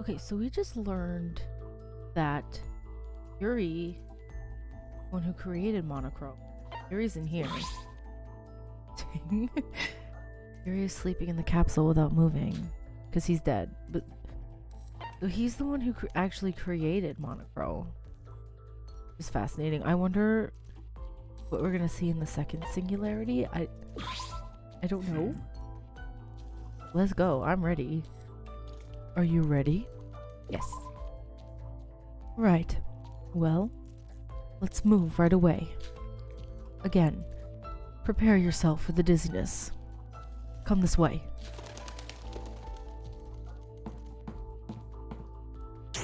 Okay, so we just learned that Yuri, one who created Monochrome, Yuri's in here. Yuri is sleeping in the capsule without moving because he's dead. But so he's the one who actually created Monochrome. It's fascinating. I wonder what we're gonna see in the second singularity. I don't know. Let's go. I'm ready. Are you ready? Yes. Right. Well, let's move right away. Again, prepare yourself for the dizziness. Come this way. So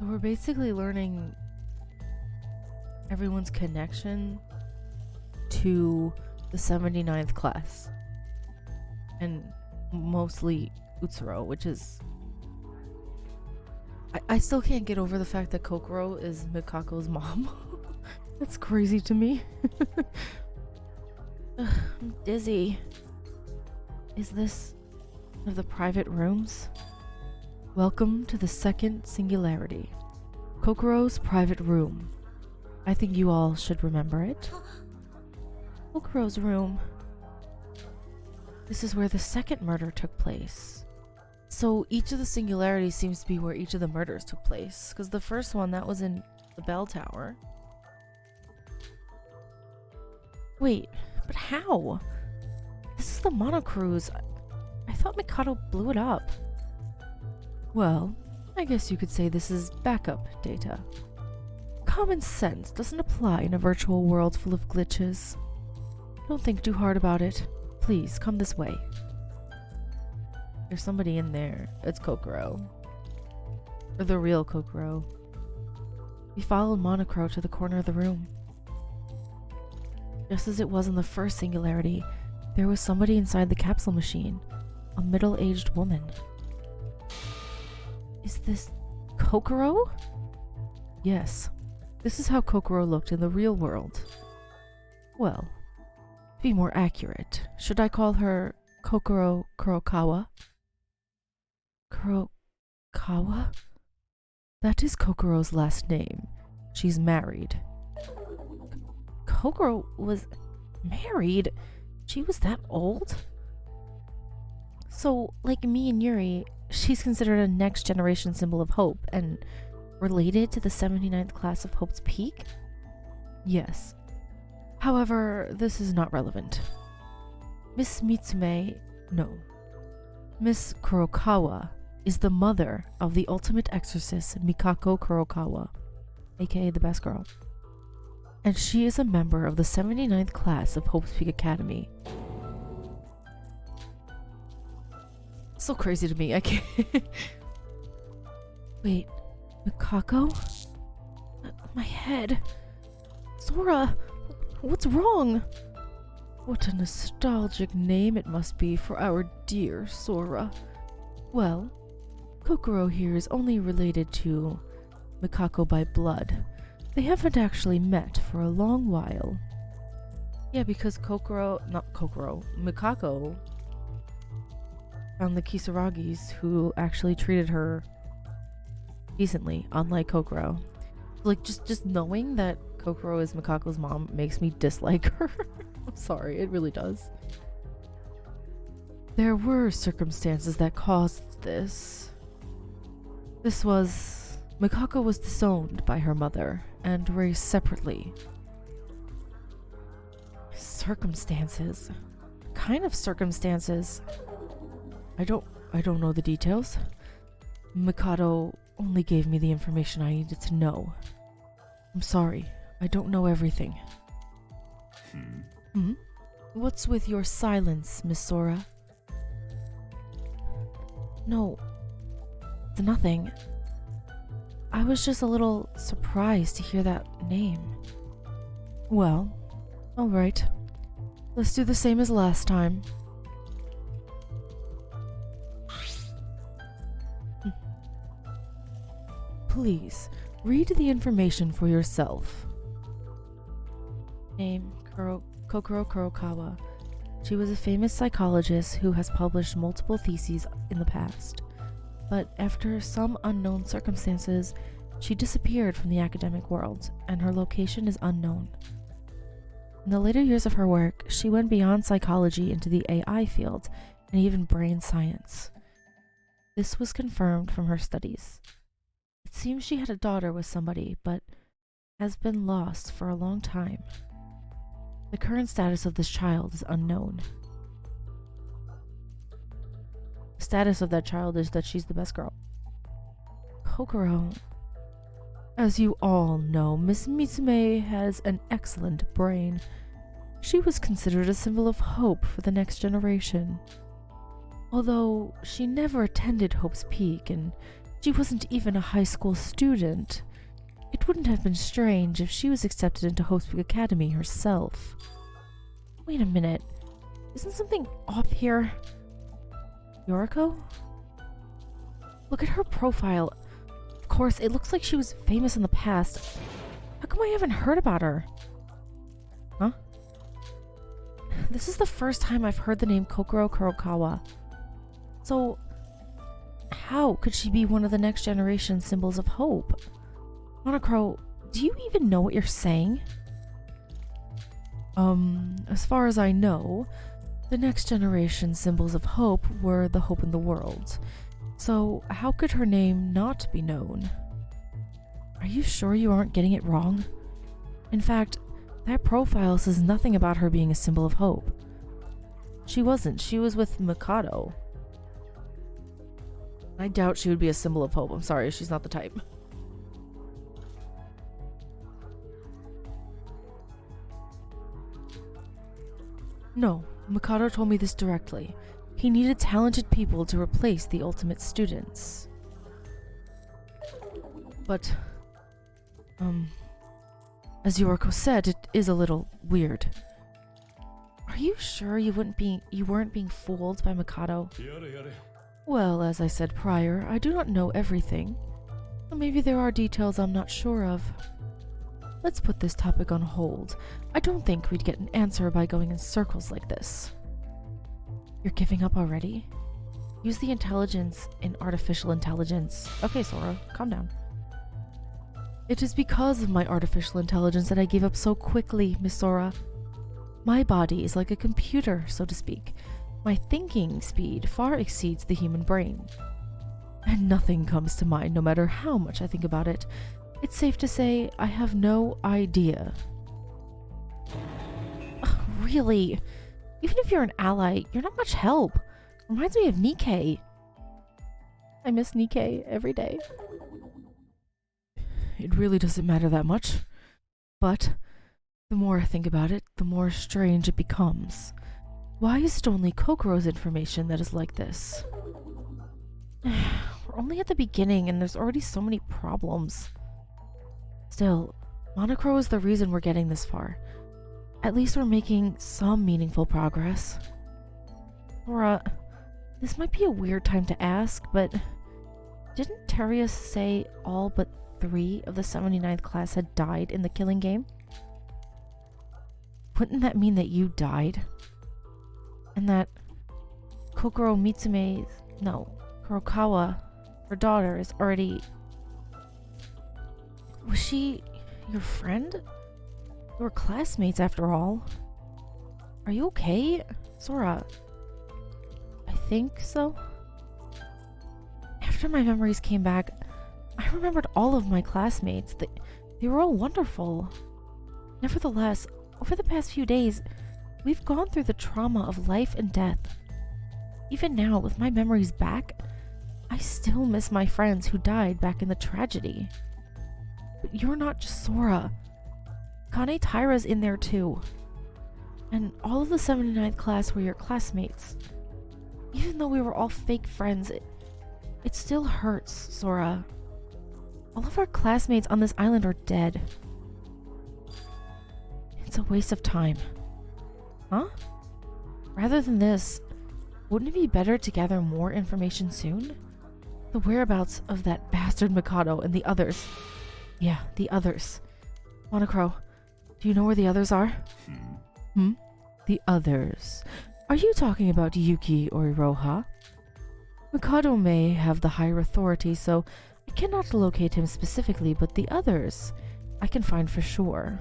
we're basically learning everyone's connection to the 79th class. And mostly Utsuro, which is... I still can't get over the fact that Kokoro is Mikako's mom. That's crazy to me. Ugh, I'm dizzy. Is this one of the private rooms? Welcome to the second singularity. Kokoro's private room. I think you all should remember it. Kokoro's room. This is where the second murder took place. So each of the singularities seems to be where each of the murders took place. Because the first one, that was in the bell tower. Wait, but how? This is the monocruise. I thought Mikado blew it up. Well, I guess you could say this is backup data. Common sense doesn't apply in a virtual world full of glitches. Don't think too hard about it. Please, come this way. There's somebody in there. It's Kokoro. Or the real Kokoro. We followed Monochrome to the corner of the room. Just as it was in the first singularity, there was somebody inside the capsule machine. A middle-aged woman. Is this Kokoro? Yes. This is how Kokoro looked in the real world. Well, to be more accurate, should I call her Kokoro Kurokawa? Kurokawa? That is Kokoro's last name. She's married. Kokoro was married? She was that old? So, like me and Yuri, she's considered a next generation symbol of hope and related to the 79th class of Hope's Peak? Yes. However, this is not relevant. Miss Kurokawa is the mother of the ultimate exorcist Mikako Kurokawa, aka the best girl. And she is a member of the 79th class of Hope's Peak Academy. So crazy to me, I can't... Wait, Mikako? My head. Sora, what's wrong? What a nostalgic name it must be for our dear Sora. Well, Kokoro here is only related to Mikako by blood. They haven't actually met for a long while. Yeah, because Mikako found the Kisaragis who actually treated her decently, unlike Kokoro. Like, just knowing that Kokoro is Mikako's mom makes me dislike her. I'm sorry, it really does. There were circumstances that caused this. Mikako was disowned by her mother and raised separately. Circumstances? What kind of circumstances? I don't know the details. Mikado only gave me the information I needed to know. I'm sorry, I don't know everything. What's with your silence, Miss Sora? No, nothing. I was just a little surprised to hear that name. Well, alright. Let's do the same as last time. Please, read the information for yourself. Name, Kokoro Kurokawa. She was a famous psychologist who has published multiple theses in the past. But after some unknown circumstances, she disappeared from the academic world, and her location is unknown. In the later years of her work, she went beyond psychology into the AI field and even brain science. This was confirmed from her studies. It seems she had a daughter with somebody, but has been lost for a long time. The current status of this child is unknown. The status of that child is that she's the best girl. Kokoro. As you all know, Miss Mitsume has an excellent brain. She was considered a symbol of hope for the next generation. Although she never attended Hope's Peak and she wasn't even a high school student, it wouldn't have been strange if she was accepted into Hope's Peak Academy herself. Wait a minute, isn't something off here? Yoriko? Look at her profile. Of course, it looks like she was famous in the past. How come I haven't heard about her? Huh? This is the first time I've heard the name Kokoro Kurokawa. So, how could she be one of the next generation symbols of hope? Monocro, do you even know what you're saying? As far as I know, the next generation symbols of hope were the hope in the world. So, how could her name not be known? Are you sure you aren't getting it wrong? In fact, that profile says nothing about her being a symbol of hope. She wasn't. She was with Mikado. I doubt she would be a symbol of hope. I'm sorry, she's not the type. No, Mikado told me this directly. He needed talented people to replace the ultimate students. But, as Yoriko said, it is a little weird. Are you sure you weren't being fooled by Mikado? Well, as I said prior, I do not know everything. Maybe there are details I'm not sure of. Let's put this topic on hold. I don't think we'd get an answer by going in circles like this. You're giving up already? Use the intelligence in artificial intelligence. Okay, Sora, calm down. It is because of my artificial intelligence that I gave up so quickly, Miss Sora. My body is like a computer, so to speak. My thinking speed far exceeds the human brain. And nothing comes to mind no matter how much I think about it. It's safe to say I have no idea. Ugh, really? Even if you're an ally, you're not much help. Reminds me of Nikkei. I miss Nikkei every day. It really doesn't matter that much. But the more I think about it, the more strange it becomes. Why is it only Kokoro's information that is like this? We're only at the beginning and there's already so many problems. Still, Monocro is the reason we're getting this far. At least we're making some meaningful progress. Sora, this might be a weird time to ask, but didn't Terius say all but 3 of the 79th class had died in the killing game? Wouldn't that mean that you died? And that Kokoro Mitsume, no, Kurokawa, her daughter, is already... Was she your friend? You were classmates after all. Are you okay? Sora, I think so. After my memories came back, I remembered all of my classmates. They were all wonderful. Nevertheless, over the past few days, we've gone through the trauma of life and death. Even now, with my memories back, I still miss my friends who died back in the tragedy. But you're not just Sora. Kane Taira's in there too. And all of the 79th class were your classmates. Even though we were all fake friends, it still hurts, Sora. All of our classmates on this island are dead. It's a waste of time. Huh? Rather than this, wouldn't it be better to gather more information soon? The whereabouts of that bastard Mikado and the others. Yeah, the others. Monocro, do you know where the others are? The others. Are you talking about Yuki or Iroha? Mikado may have the higher authority, so I cannot locate him specifically, but the others I can find for sure.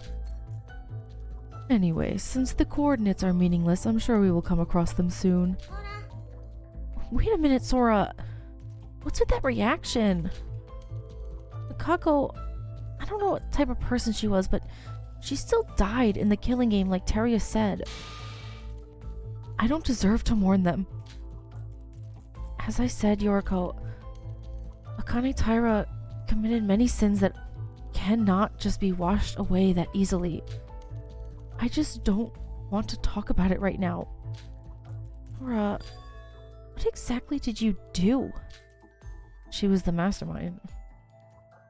Anyway, since the coordinates are meaningless, I'm sure we will come across them soon. Wait a minute, Sora. What's with that reaction? Mikako, I don't know what type of person she was, but she still died in the killing game like Teria said. I don't deserve to mourn them. As I said, Yoriko, Akane Taira committed many sins that cannot just be washed away that easily. I just don't want to talk about it right now. Sora, what exactly did you do? She was the mastermind.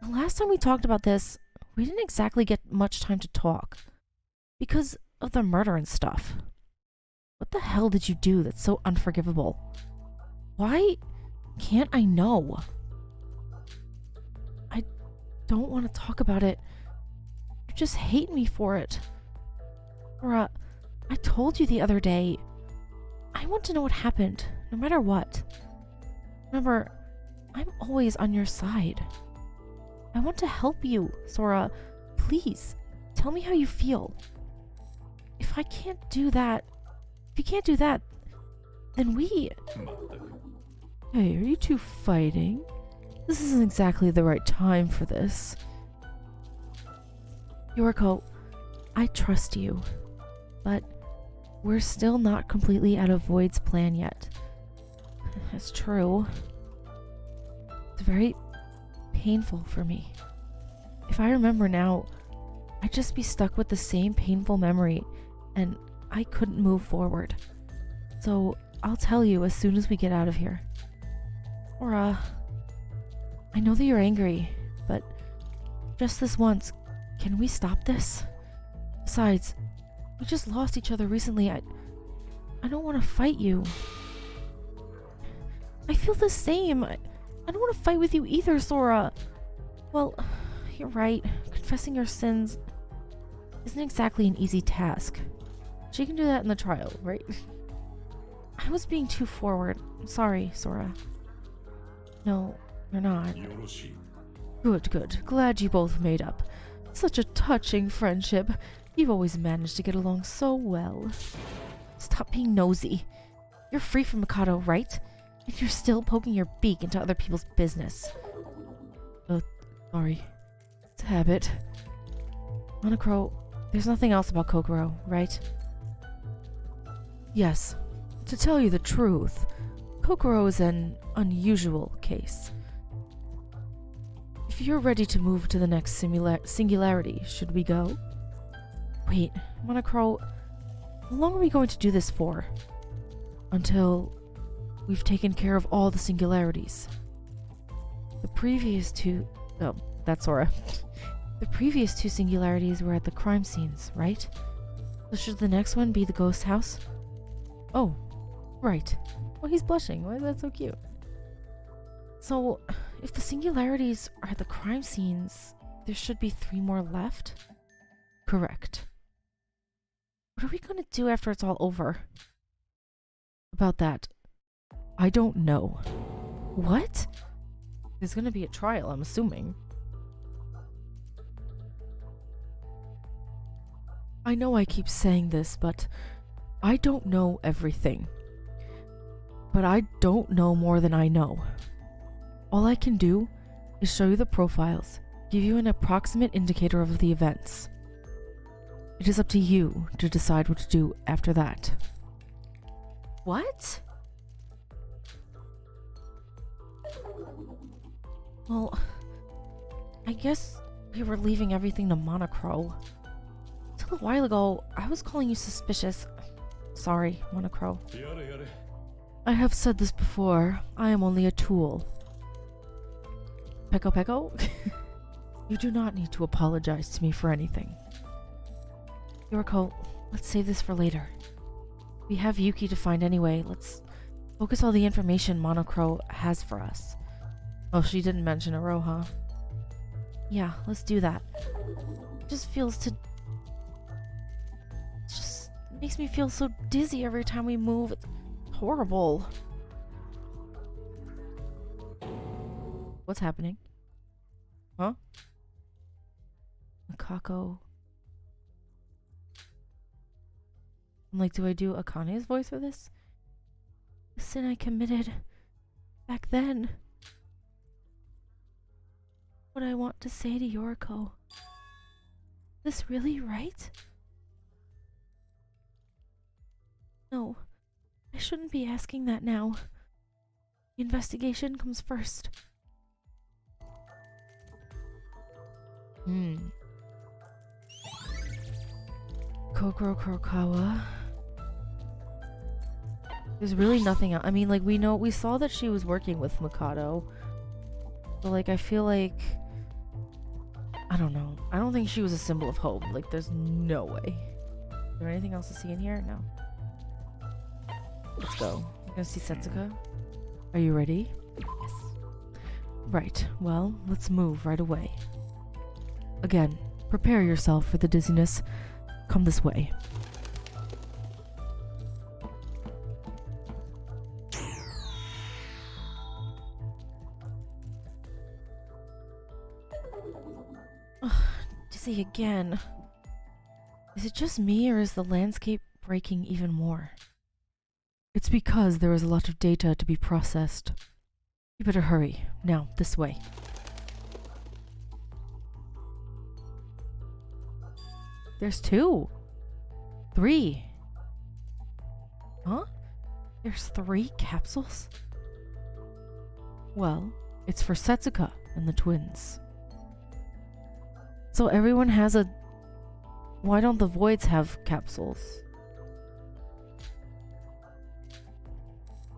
The last time we talked about this, we didn't exactly get much time to talk. Because of the murder and stuff. What the hell did you do that's so unforgivable? Why can't I know? I don't want to talk about it. You just hate me for it. Sora, I told you the other day. I want to know what happened, no matter what. Remember, I'm always on your side. I want to help you, Sora. Please, tell me how you feel. If you can't do that, then we... Hey, are you two fighting? This isn't exactly the right time for this. Yoriko, I trust you, but we're still not completely out of Void's plan yet. That's true. It's very painful for me. If I remember now, I'd just be stuck with the same painful memory, and I couldn't move forward. So I'll tell you as soon as we get out of here. Sora, I know that you're angry, but just this once, can we stop this? Besides, we just lost each other recently. I don't want to fight you. I feel the same. I don't want to fight with you either, Sora. Well, you're right. Confessing your sins isn't exactly an easy task. She can do that in the trial, right? I was being too forward. I'm sorry, Sora. No, you're not. Good. Glad you both made up. Such a touching friendship. You've always managed to get along so well. Stop being nosy. You're free from Mikado, right? And you're still poking your beak into other people's business. Sorry. It's a habit. Monocro, there's nothing else about Kokoro, right? Yes. To tell you the truth, Kokoro is an unusual case. If you're ready to move to the next singularity, should we go? Wait, Monocro, how long are we going to do this for? Until we've taken care of all the singularities. The previous two... Oh, that's Sora. The previous two singularities were at the crime scenes, right? So should the next one be the ghost house? Oh, right. Well, he's blushing. Why is that so cute? So, if the singularities are at the crime scenes, there should be 3 more left? Correct. What are we gonna do after it's all over? About that, I don't know. What? There's gonna be a trial, I'm assuming. I know I keep saying this, but I don't know everything. But I don't know more than I know. All I can do is show you the profiles, give you an approximate indicator of the events. It is up to you to decide what to do after that. What? Well, I guess we were leaving everything to Monocro. Till a while ago, I was calling you suspicious. Sorry, Monocro. I have said this before. I am only a tool. Peko Peko? You do not need to apologize to me for anything. Yoriko, let's save this for later. We have Yuki to find anyway. Let's focus all the information Monocro has for us. Oh, she didn't mention Iroha. Yeah, let's do that. It just feels to... just Makes me feel so dizzy every time we move. It's horrible. What's happening? Huh? Mikako. I'm like, do I do Akane's voice for this? The sin I committed back then. What I want to say to Yoriko. Is this really right? No, I shouldn't be asking that now. The investigation comes first. Kokoro Kurokawa. There's really nothing else. I mean, like, we saw that she was working with Mikado. But, like, I feel like... I don't know. I don't think she was a symbol of hope. Like, there's no way. Is there anything else to see in here? No. Let's go. We're gonna see Setsuka. Are you ready? Yes. Right. Well, let's move right away. Again, prepare yourself for the dizziness. Come this way. Ugh, dizzy again. Is it just me, or is the landscape breaking even more? It's because there is a lot of data to be processed. You better hurry. Now, this way. There's 2. 3. Huh? There's 3 capsules? Well, it's for Setsuka and the twins. So everyone has a... Why don't the voids have capsules?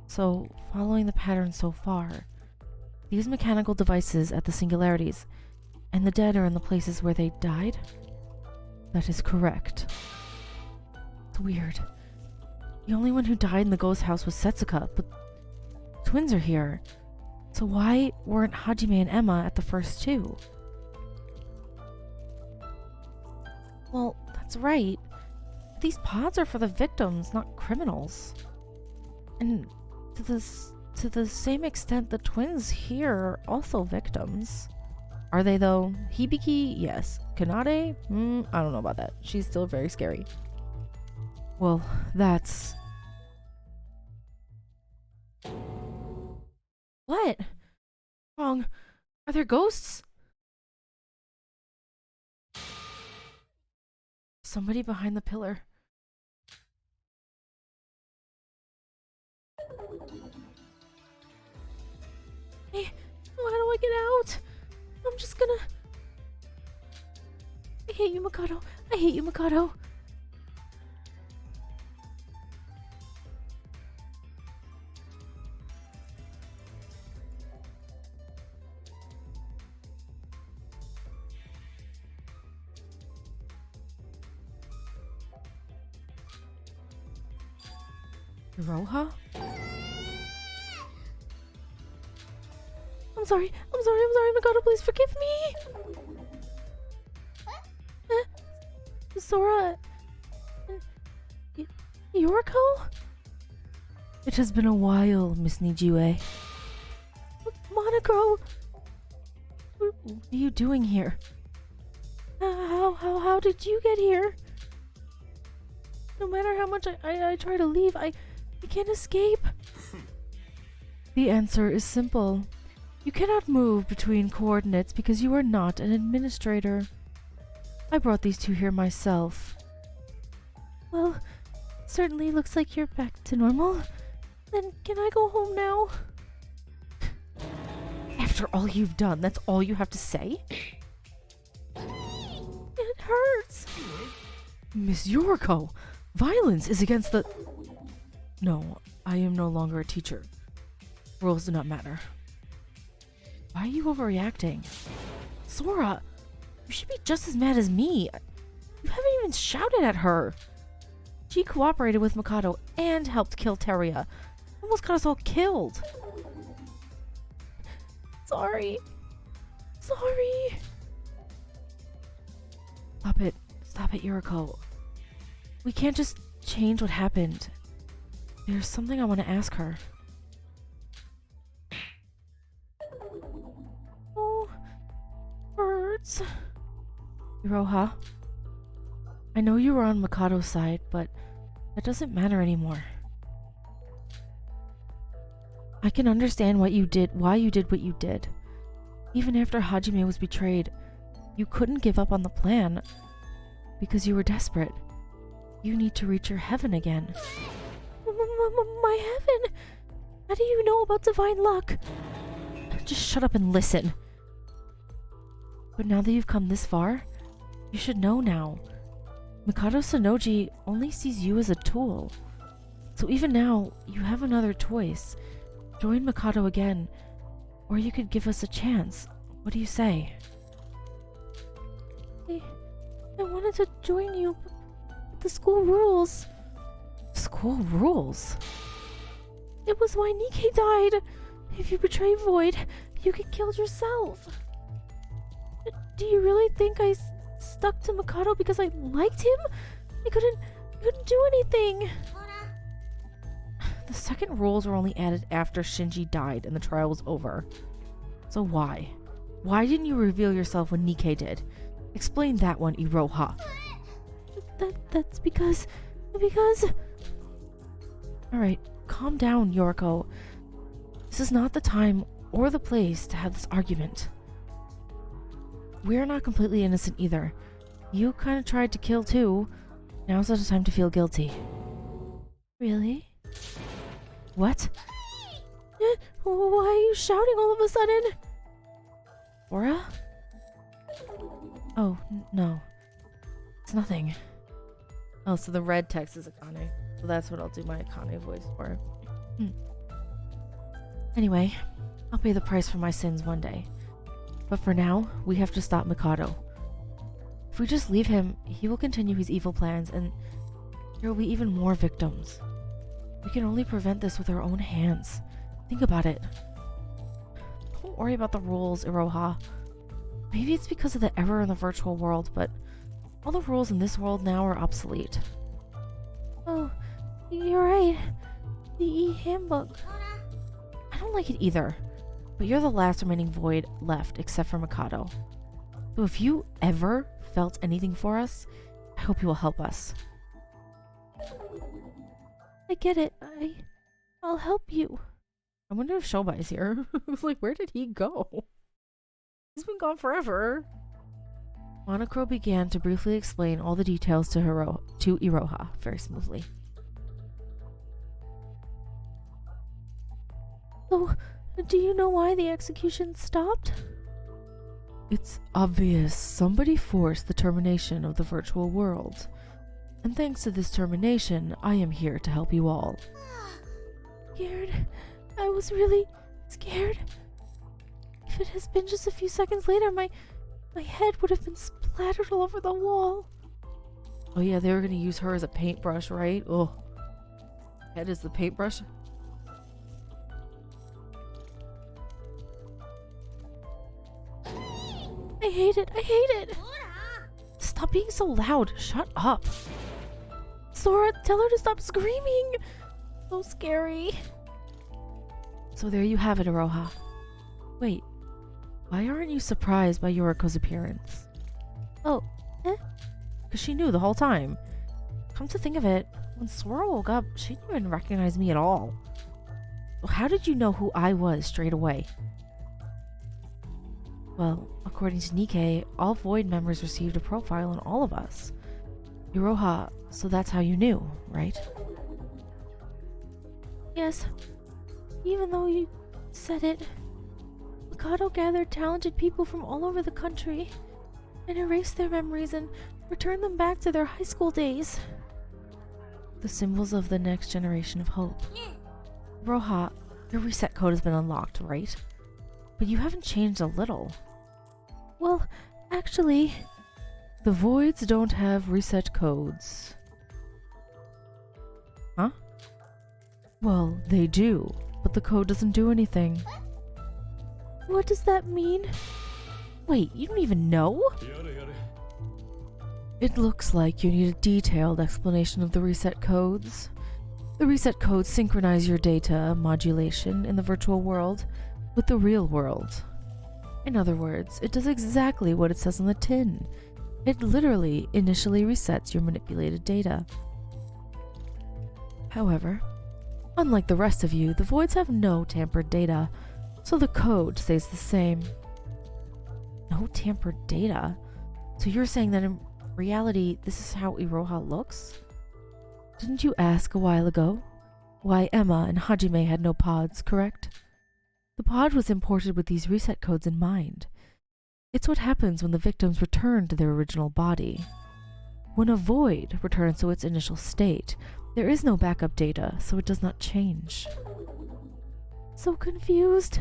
So, following the pattern so far, these mechanical devices at the Singularities and the dead are in the places where they died? That is correct. It's weird. The only one who died in the ghost house was Setsuka, but twins are here. So why weren't Hajime and Emma at the first 2? Well, that's right. These pods are for the victims, not criminals. And to the same extent, the twins here are also victims. Are they, though? Hibiki? Yes. Kanade? I don't know about that. She's still very scary. Well, that's... What? Wrong. Are there ghosts? Somebody behind the pillar. Hey, how do I get out? I'm just gonna... I hate you, Mikado. I hate you, Mikado. Roha? I'm sorry, Mikado, please forgive me! Sora... Yoriko? It has been a while, Miss Nijiue. Monocro! What are you doing here? How did you get here? No matter how much I try to leave, I can't escape. The answer is simple. You cannot move between coordinates because you are not an administrator. I brought these 2 here myself. Well, certainly looks like you're back to normal. Then can I go home now? After all you've done, that's all you have to say? It hurts. Miss Yoriko, violence is against the... No, I am no longer a teacher. Rules do not matter. Why are you overreacting? Sora, you should be just as mad as me. You haven't even shouted at her. She cooperated with Mikado and helped kill Teria. Almost got us all killed. Sorry. Stop it, Yoriko. We can't just change what happened. There's something I want to ask her. Oh, hurts. Iroha, I know you were on Mikado's side, but that doesn't matter anymore. I can understand why you did what you did. Even after Hajime was betrayed, you couldn't give up on the plan because you were desperate. You need to reach your heaven again. My heaven? How do you know about divine luck? Just shut up and listen. But now that you've come this far, you should know now. Mikado Sonoji only sees you as a tool. So even now, you have another choice. Join Mikado again, or you could give us a chance. What do you say? I wanted to join you, but the school rules. School rules? It was why Nikke died. If you betray Void, you get killed yourself. Do you really think I stuck to Mikado because I liked him? I couldn't do anything. The second rules were only added after Shinji died and the trial was over. So why? Why didn't you reveal yourself when Nikke did? Explain that one, Iroha. That's because... Alright, calm down, Yoriko. This is not the time or the place to have this argument. We're not completely innocent either. You kind of tried to kill too. Now's not the time to feel guilty. Really? What? Why are you shouting all of a sudden? Aura? Oh, no. It's nothing. Oh, so the red text is Akane. So that's what I'll do my Akane voice for. Anyway, I'll pay the price for my sins one day. But for now, we have to stop Mikado. If we just leave him, he will continue his evil plans and there will be even more victims. We can only prevent this with our own hands. Think about it. Don't worry about the rules, Iroha. Maybe it's because of the error in the virtual world, but all the rules in this world now are obsolete. Oh, you're right. The e-handbook. I don't like it either, but you're the last remaining Void left except for Mikado. So if you ever felt anything for us, I hope you will help us. I get it. I'll help you. I wonder if Shobai is here. I was like, where did he go? He's been gone forever. Monocro began to briefly explain all the details to Iroha very smoothly. So, do you know why the execution stopped? It's obvious somebody forced the termination of the virtual world. And thanks to this termination, I am here to help you all. Scared? I was really scared. If it has been just a few seconds later, my head would have been splattered all over the wall. Oh yeah, they were gonna use her as a paintbrush, right? Oh. Head is the paintbrush. I hate it. I hate it. Stop being so loud. Shut up. Sora, tell her to stop screaming. So scary. So there you have it, Iroha. Wait, why aren't you surprised by Yoriko's appearance? Oh, because she knew the whole time. Come to think of it, when Sora woke up, she didn't even recognize me at all. So how did you know who I was straight away? Well, according to Nikke, all Void members received a profile on all of us. Iroha, so that's how you knew, right? Yes. Even though you said it, Mikado gathered talented people from all over the country and erased their memories and returned them back to their high school days. The symbols of the next generation of hope. Iroha, your reset code has been unlocked, right? But you haven't changed a little. Well, actually, the Voids don't have reset codes. Huh? Well, they do, but the code doesn't do anything. What does that mean? Wait, you don't even know? It looks like you need a detailed explanation of the reset codes. The reset codes synchronize your data modulation in the virtual world with the real world. In other words, it does exactly what it says on the tin. It literally initially resets your manipulated data. However, unlike the rest of you, the voids have no tampered data, so the code stays the same. No tampered data? So you're saying that in reality, this is how Iroha looks? Didn't you ask a while ago? Why Emma and Hajime had no pods, correct? The pod was imported with these reset codes in mind. It's what happens when the victims return to their original body. When a void returns to its initial state, there is no backup data, so it does not change. So confused.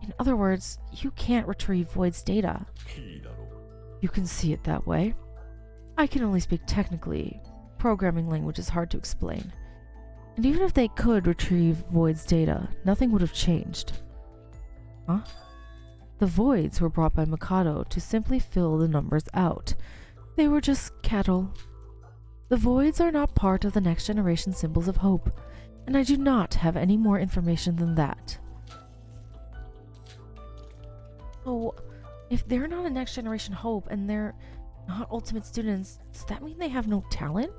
In other words, you can't retrieve void's data. You can see it that way. I can only speak technically. Programming language is hard to explain. And even if they could retrieve void's data, nothing would have changed. Huh? The voids were brought by Mikado to simply fill the numbers out. They were just cattle. The voids are not part of the next generation symbols of hope, and I do not have any more information than that. So, if they're not a next generation hope and they're not ultimate students, does that mean they have no talent?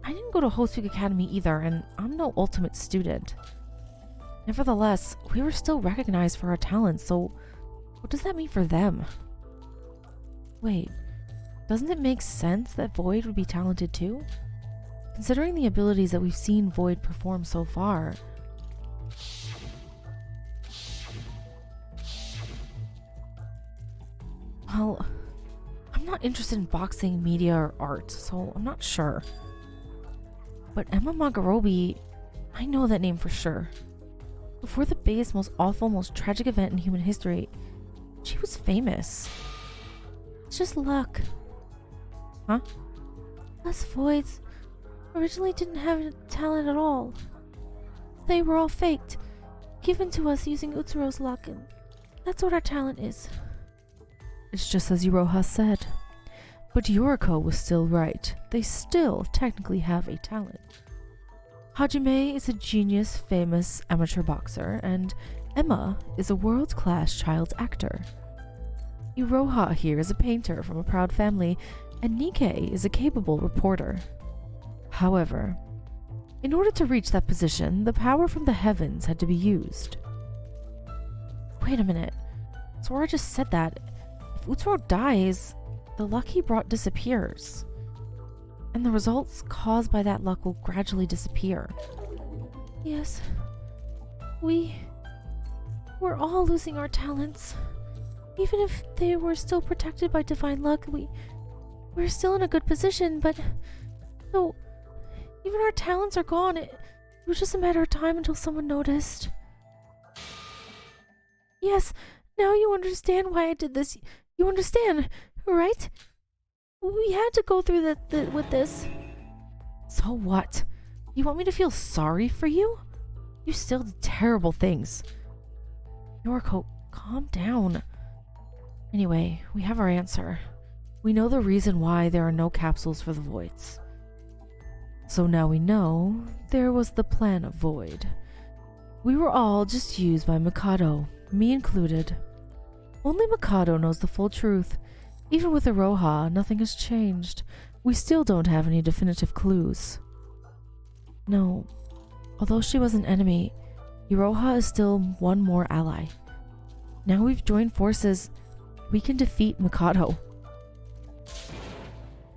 I didn't go to Host Week Academy either, and I'm no ultimate student. Nevertheless, we were still recognized for our talents, so what does that mean for them? Wait, doesn't it make sense that Void would be talented too? Considering the abilities that we've seen Void perform so far. Well, I'm not interested in boxing, media, or art, so I'm not sure. But Emma Magarobi, I know that name for sure. Before the biggest, most awful, most tragic event in human history, she was famous. It's just luck. Huh? Us voids originally didn't have talent at all. They were all faked, given to us using Utsuro's luck, and that's what our talent is. It's just as Iroha said. But Yoriko was still right. They still technically have a talent. Hajime is a genius, famous amateur boxer, and Emma is a world-class child actor. Iroha here is a painter from a proud family, and Nikkei is a capable reporter. However, in order to reach that position, the power from the heavens had to be used. Wait a minute. Sora just said that. If Utsuro dies, the luck he brought disappears, and the results caused by that luck will gradually disappear. Yes, we're all losing our talents. Even if they were still protected by divine luck, we're still in a good position, but no, even our talents are gone. It was just a matter of time until someone noticed. Yes, now you understand why I did this. You understand, right? We had to go through with this. So what? You want me to feel sorry for you? You still did terrible things. Yoriko, calm down. Anyway, we have our answer. We know the reason why there are no capsules for the voids. So now we know there was the plan of Void. We were all just used by Mikado, me included. Only Mikado knows the full truth. Even with Iroha, nothing has changed. We still don't have any definitive clues. No, although she was an enemy, Iroha is still one more ally. Now we've joined forces, we can defeat Mikado.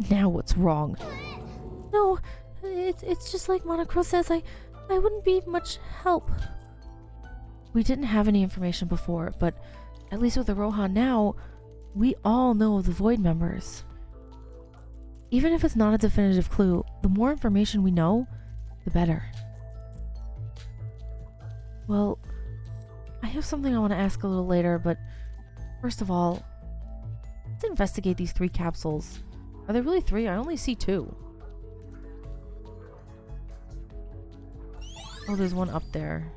Now what's wrong? No, it's just like Monocro says, I wouldn't be much help. We didn't have any information before, but at least with Iroha now, we all know the Void members. Even if it's not a definitive clue, the more information we know, the better. Well, I have something I want to ask a little later, but first of all, let's investigate these 3 capsules. Are there really 3? I only see 2. Oh, there's one up there.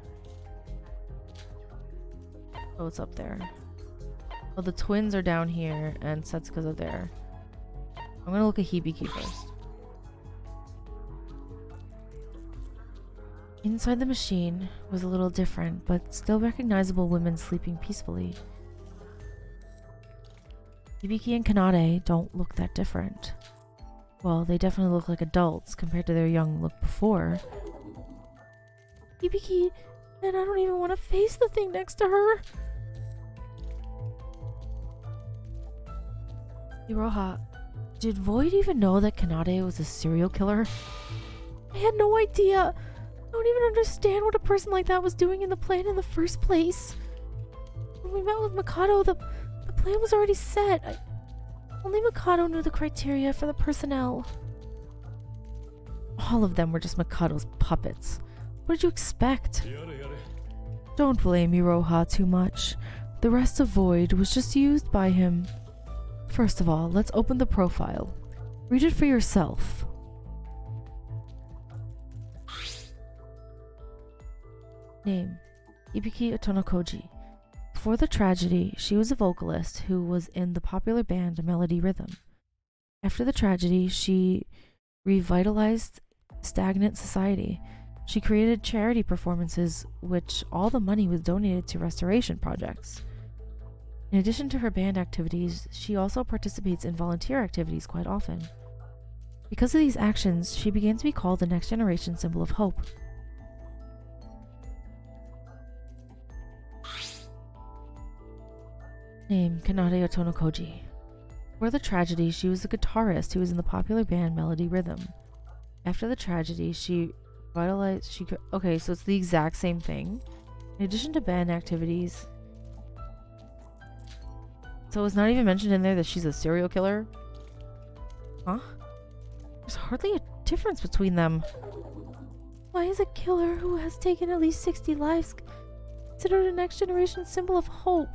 Oh, it's up there. Oh, the twins are down here, and Setsuka's up there. I'm gonna look at Hibiki first. Inside the machine was a little different, but still recognizable women sleeping peacefully. Hibiki and Kanade don't look that different. Well, they definitely look like adults compared to their young look before. Hibiki, and I don't even want to face the thing next to her. Iroha, did Void even know that Kanade was a serial killer? I had no idea. I don't even understand what a person like that was doing in the plan in the first place. When we met with Mikado, the plan was already set. Only Mikado knew the criteria for the personnel. All of them were just Mikado's puppets. What did you expect? Don't blame Iroha too much. The rest of Void was just used by him. First of all, let's open the profile. Read it for yourself. Name: Hibiki Otonokoji. Before the tragedy, she was a vocalist who was in the popular band Melody Rhythm. After the tragedy, she revitalized stagnant society. She created charity performances, which all the money was donated to restoration projects. In addition to her band activities, she also participates in volunteer activities quite often. Because of these actions, she began to be called the next generation symbol of hope. Name: Kanade Otonokoji. Before the tragedy, she was a guitarist who was in the popular band Melody Rhythm. After the tragedy, okay, so it's the exact same thing. In addition to band activities, so it's not even mentioned in there that she's a serial killer? Huh? There's hardly a difference between them. Why is a killer who has taken at least 60 lives considered a next generation symbol of hope?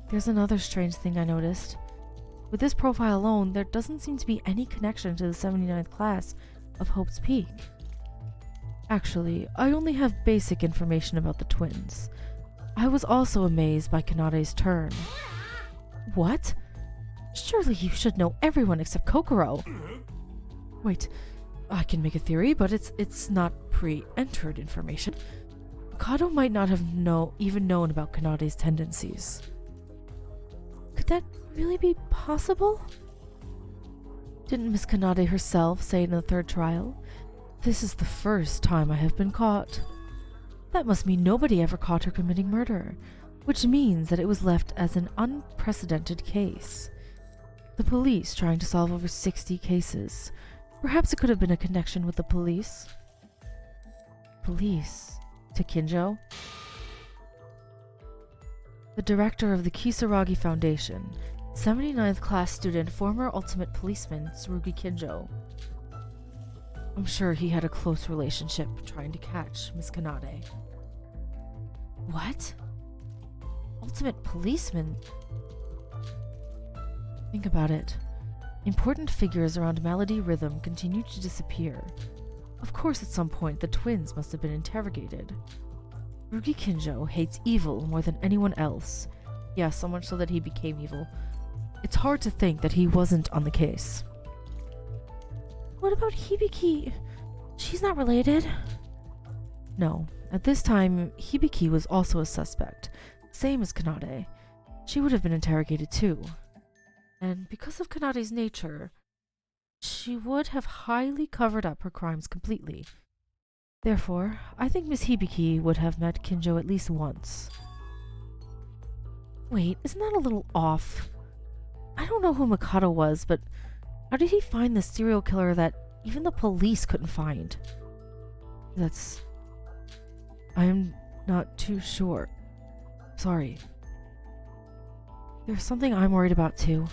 There's another strange thing I noticed. With this profile alone, there doesn't seem to be any connection to the 79th class of Hope's Peak. Actually, I only have basic information about the twins. I was also amazed by Kanade's turn. What? Surely you should know everyone except Kokoro. Wait, I can make a theory, but it's not pre-entered information. Mikado might not have even known about Kanade's tendencies. Could that really be possible? Didn't Miss Kanade herself say in the third trial, "This is the first time I have been caught"? That must mean nobody ever caught her committing murder, which means that it was left as an unprecedented case. The police trying to solve over 60 cases. Perhaps it could have been a connection with the police. Police? To Kinjo? The director of the Kisaragi Foundation, 79th class student, former ultimate policeman Tsurugi Kinjo. I'm sure he had a close relationship trying to catch Miss Kanade. What? Ultimate policeman? Think about it. Important figures around Melody Rhythm continue to disappear. Of course, at some point, the twins must have been interrogated. Tsurugi Kinjo hates evil more than anyone else. Yeah, so much so that he became evil. It's hard to think that he wasn't on the case. What about Hibiki? She's not related. No. At this time, Hibiki was also a suspect, same as Kanade. She would have been interrogated too. And because of Kanade's nature, she would have highly covered up her crimes completely. Therefore, I think Miss Hibiki would have met Kinjo at least once. Wait, isn't that a little off? I don't know who Mikado was, but how did he find the serial killer that even the police couldn't find? I'm not too sure. Sorry. There's something I'm worried about too.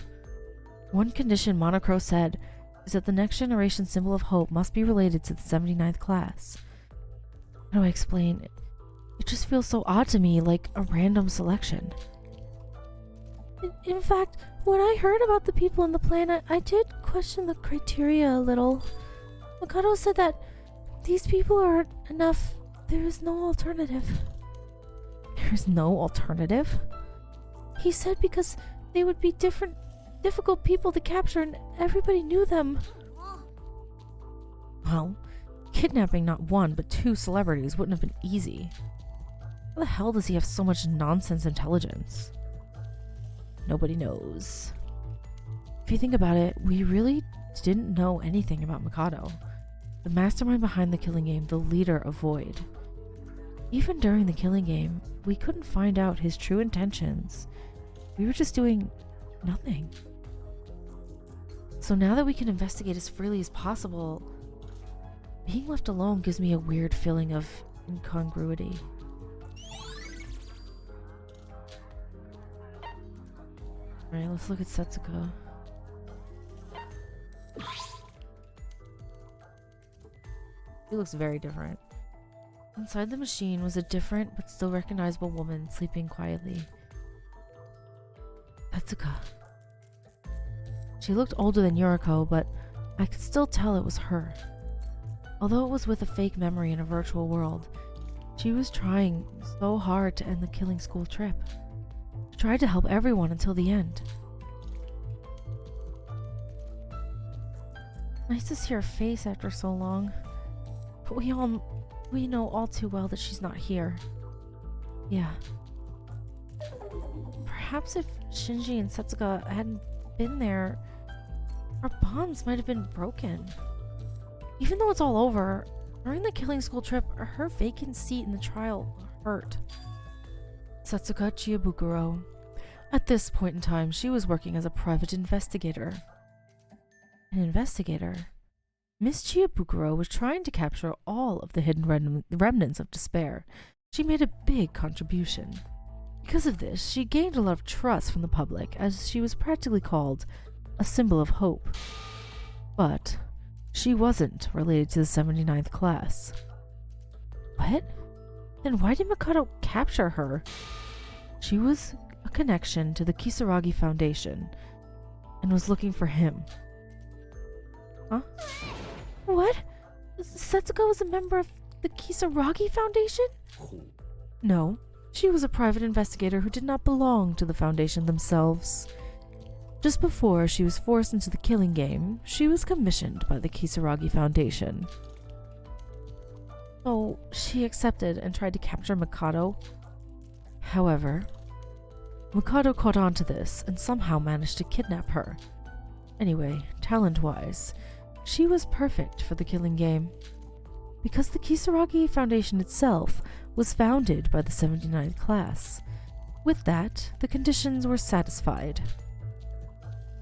One condition Monocro said is that the next generation symbol of hope must be related to the 79th class. How do I explain? It just feels so odd to me, like a random selection. In fact, when I heard about the people in the plan, I did question the criteria a little. Mikado said that these people are enough. There is no alternative. There's no alternative? He said because they would be different difficult people to capture and everybody knew them. Well, kidnapping not one but two celebrities wouldn't have been easy. How the hell does he have so much nonsense intelligence? Nobody knows. If you think about it, we really didn't know anything about Mikado, the mastermind behind the killing game, the leader of Void. Even during the killing game, we couldn't find out his true intentions. We were just doing nothing. So now that we can investigate as freely as possible, being left alone gives me a weird feeling of incongruity. Alright, let's look at Setsuka. He looks very different. Inside the machine was a different but still recognizable woman sleeping quietly. Setsuka. She looked older than Yuriko, but I could still tell it was her. Although it was with a fake memory in a virtual world, she was trying so hard to end the killing school trip. She tried to help everyone until the end. Nice to see her face after so long, but we know all too well that she's not here. Yeah. Perhaps if Shinji and Setsuka hadn't been there, our bonds might have been broken. Even though it's all over, during the killing school trip, her vacant seat in the trial hurt. Setsuka Chiabukuro. At this point in time, she was working as a private investigator. An investigator? Miss Chiabukuro was trying to capture all of the hidden remnants of despair. She made a big contribution. Because of this, she gained a lot of trust from the public, as she was practically called a symbol of hope. But she wasn't related to the 79th class. What? Then why did Mikado capture her? She was a connection to the Kisaragi Foundation and was looking for him. Huh? What? Setsuka was a member of the Kisaragi Foundation? No, she was a private investigator who did not belong to the Foundation themselves. Just before she was forced into the killing game, she was commissioned by the Kisaragi Foundation. So she accepted and tried to capture Mikado. However, Mikado caught on to this and somehow managed to kidnap her. Anyway, talent-wise, she was perfect for the killing game. Because the Kisaragi Foundation itself was founded by the 79th class. With that, the conditions were satisfied.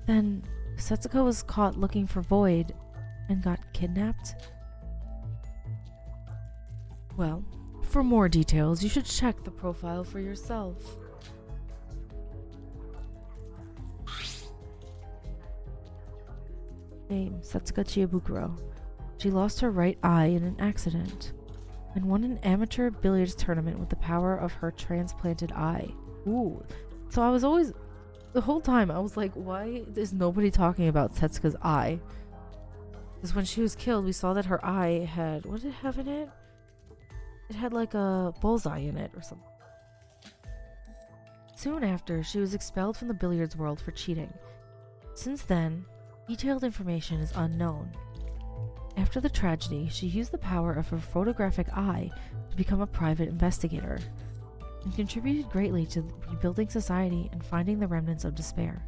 Then, Setsuka was caught looking for Void and got kidnapped? Well, for more details, you should check the profile for yourself. Name, Setsuka Chiabukuro. She lost her right eye in an accident and won an amateur billiards tournament with the power of her transplanted eye. Ooh. So the whole time I was like, why is nobody talking about Setsuka's eye? Because when she was killed, we saw that her eye had, what did it have in it? It had like a bullseye in it or something. Soon after, she was expelled from the billiards world for cheating. Since then, detailed information is unknown. After the tragedy, she used the power of her photographic eye to become a private investigator, and contributed greatly to rebuilding society and finding the remnants of despair.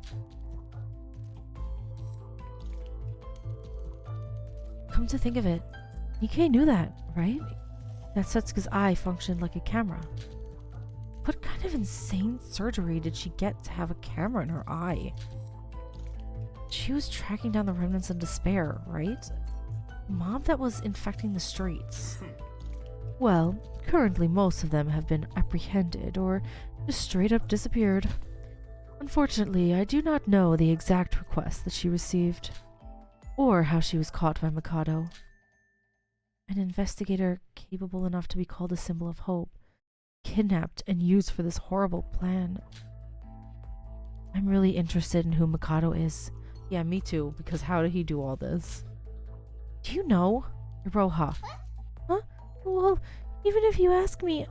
Come to think of it, Nikkei knew that, right? That Setsuka's eye functioned like a camera. What kind of insane surgery did she get to have a camera in her eye? She was tracking down the remnants of despair, right? The mob that was infecting the streets. Well, currently most of them have been apprehended or just straight up disappeared. Unfortunately, I do not know the exact request that she received, or how she was caught by Mikado. An investigator capable enough to be called a symbol of hope, kidnapped and used for this horrible plan. I'm really interested in who Mikado is. Yeah, me too, because how did he do all this? Do you know? Iroha. Huh? Well, even if you ask me,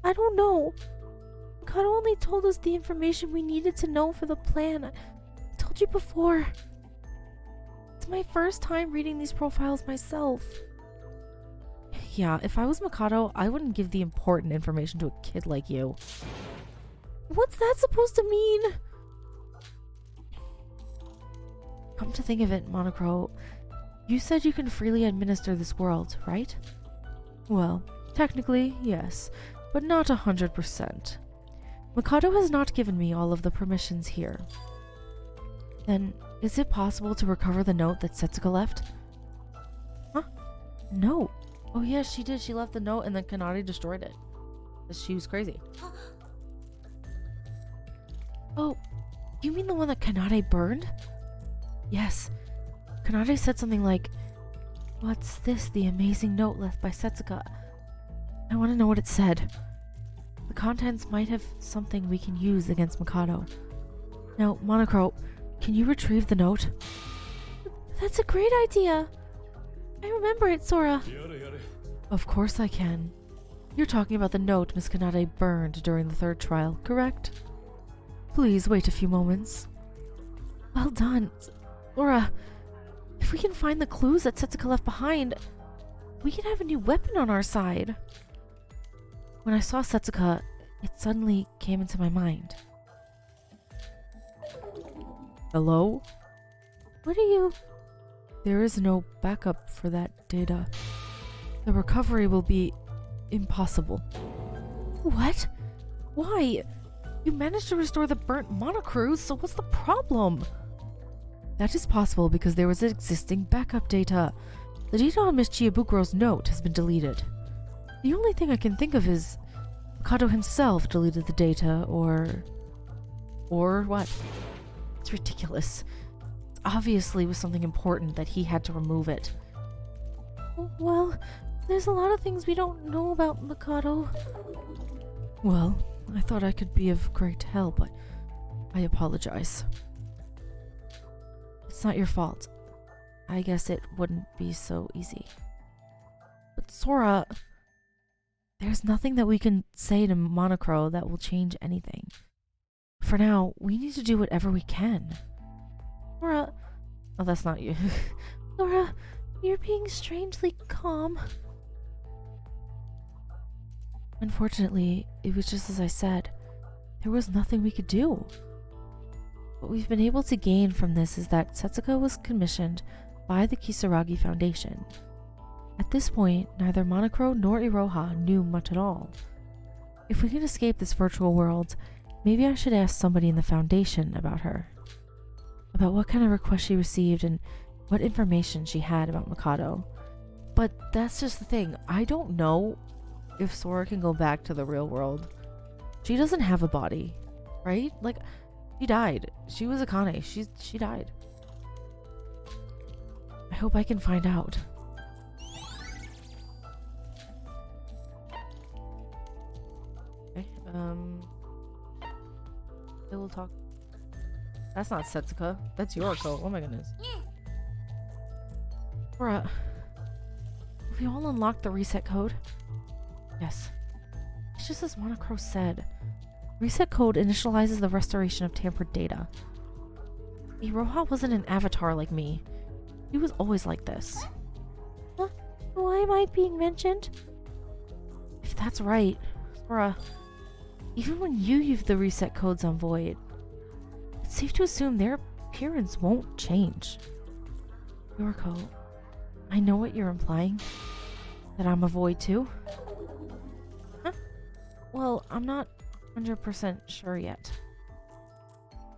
I don't know. Mikado only told us the information we needed to know for the plan. I told told you before. It's my first time reading these profiles myself. Yeah, if I was Mikado, I wouldn't give the important information to a kid like you. What's that supposed to mean? Come to think of it, Monocro, you said you can freely administer this world, right? Well, technically, yes, but not 100%. Mikado has not given me all of the permissions here. Then, is it possible to recover the note that Setsuka left? Huh? Note? Oh yeah, she did. She left the note and then Kanade destroyed it. Because she was crazy. Oh, you mean the one that Kanade burned? Yes. Kanade said something like, "What's this, the amazing note left by Setsuka?" I want to know what it said. The contents might have something we can use against Mikado. Now, Monocro, can you retrieve the note? That's a great idea. I remember it, Sora. Of course I can. You're talking about the note Miss Kanade burned during the third trial, correct? Please wait a few moments. Well done. Sora, if we can find the clues that Setsuka left behind, we can have a new weapon on our side. When I saw Setsuka, it suddenly came into my mind. Hello? What are you? There is no backup for that data. The recovery will be impossible. What? Why? You managed to restore the burnt monocruise, so what's the problem? That is possible because there was existing backup data. The data on Miss Chiabukuro's note has been deleted. The only thing I can think of is Mikado himself deleted the data, or what? It's ridiculous. It obviously was something important that he had to remove it. Well, there's a lot of things we don't know about Mikado. Well, I thought I could be of great help, but I apologize. It's not your fault. I guess it wouldn't be so easy. But Sora, there's nothing that we can say to Monocro that will change anything. For now, we need to do whatever we can. Sora... Oh, that's not you. Sora, you're being strangely calm. Unfortunately, it was just as I said. There was nothing we could do. What we've been able to gain from this is that Setsuka was commissioned by the Kisaragi Foundation. At this point, neither Monocro nor Iroha knew much at all. If we can escape this virtual world, maybe I should ask somebody in the Foundation about her. About what kind of request she received and what information she had about Mikado. But that's just the thing. I don't know if Sora can go back to the real world. She doesn't have a body, right? Like, she died. She was Akane. She died. I hope I can find out. Okay, they will talk. That's not Setsuka. That's Yoriko. Oh my goodness. Sora, have we all unlocked the reset code? Yes. It's just as Monocro said. Reset code initializes the restoration of tampered data. Iroha wasn't an avatar like me. He was always like this. Huh? Why am I being mentioned? If that's right, Sora, even when you use the reset codes on Void, it's safe to assume their appearance won't change. Yoriko, I know what you're implying. That I'm a Void too? Huh? Well, I'm not 100% sure yet.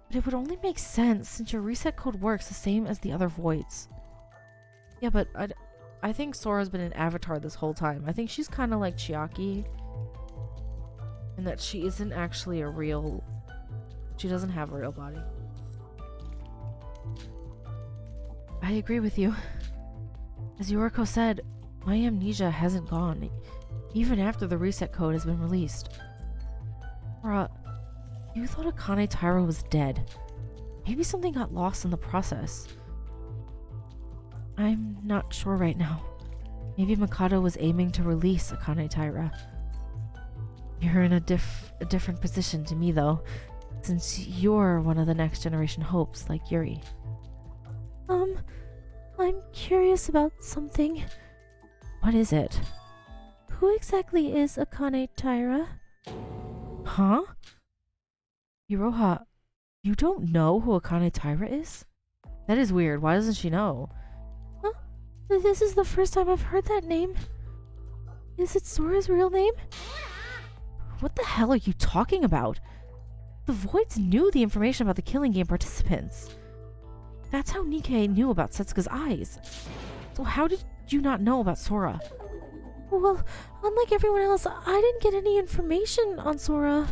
But it would only make sense since your reset code works the same as the other Voids. Yeah, but I think Sora's been an avatar this whole time. I think she's kind of like Chiaki. In that she isn't actually a real... She doesn't have a real body. I agree with you. As Yoriko said, my amnesia hasn't gone, even after the reset code has been released. Sora, you thought Akane Taira was dead. Maybe something got lost in the process. I'm not sure right now. Maybe Mikado was aiming to release Akane Taira. You're in a different position to me, though. Since you're one of the next generation hopes, like Yuri. I'm curious about something. What is it? Who exactly is Akane Taira? Huh? Iroha, you don't know who Akane Taira is? That is weird. Why doesn't she know? Huh? This is the first time I've heard that name. Is it Sora's real name? What the hell are you talking about? The Voids knew the information about the killing game participants. That's how Nikkei knew about Setsuka's eyes. So how did you not know about Sora? Well, unlike everyone else, I didn't get any information on Sora.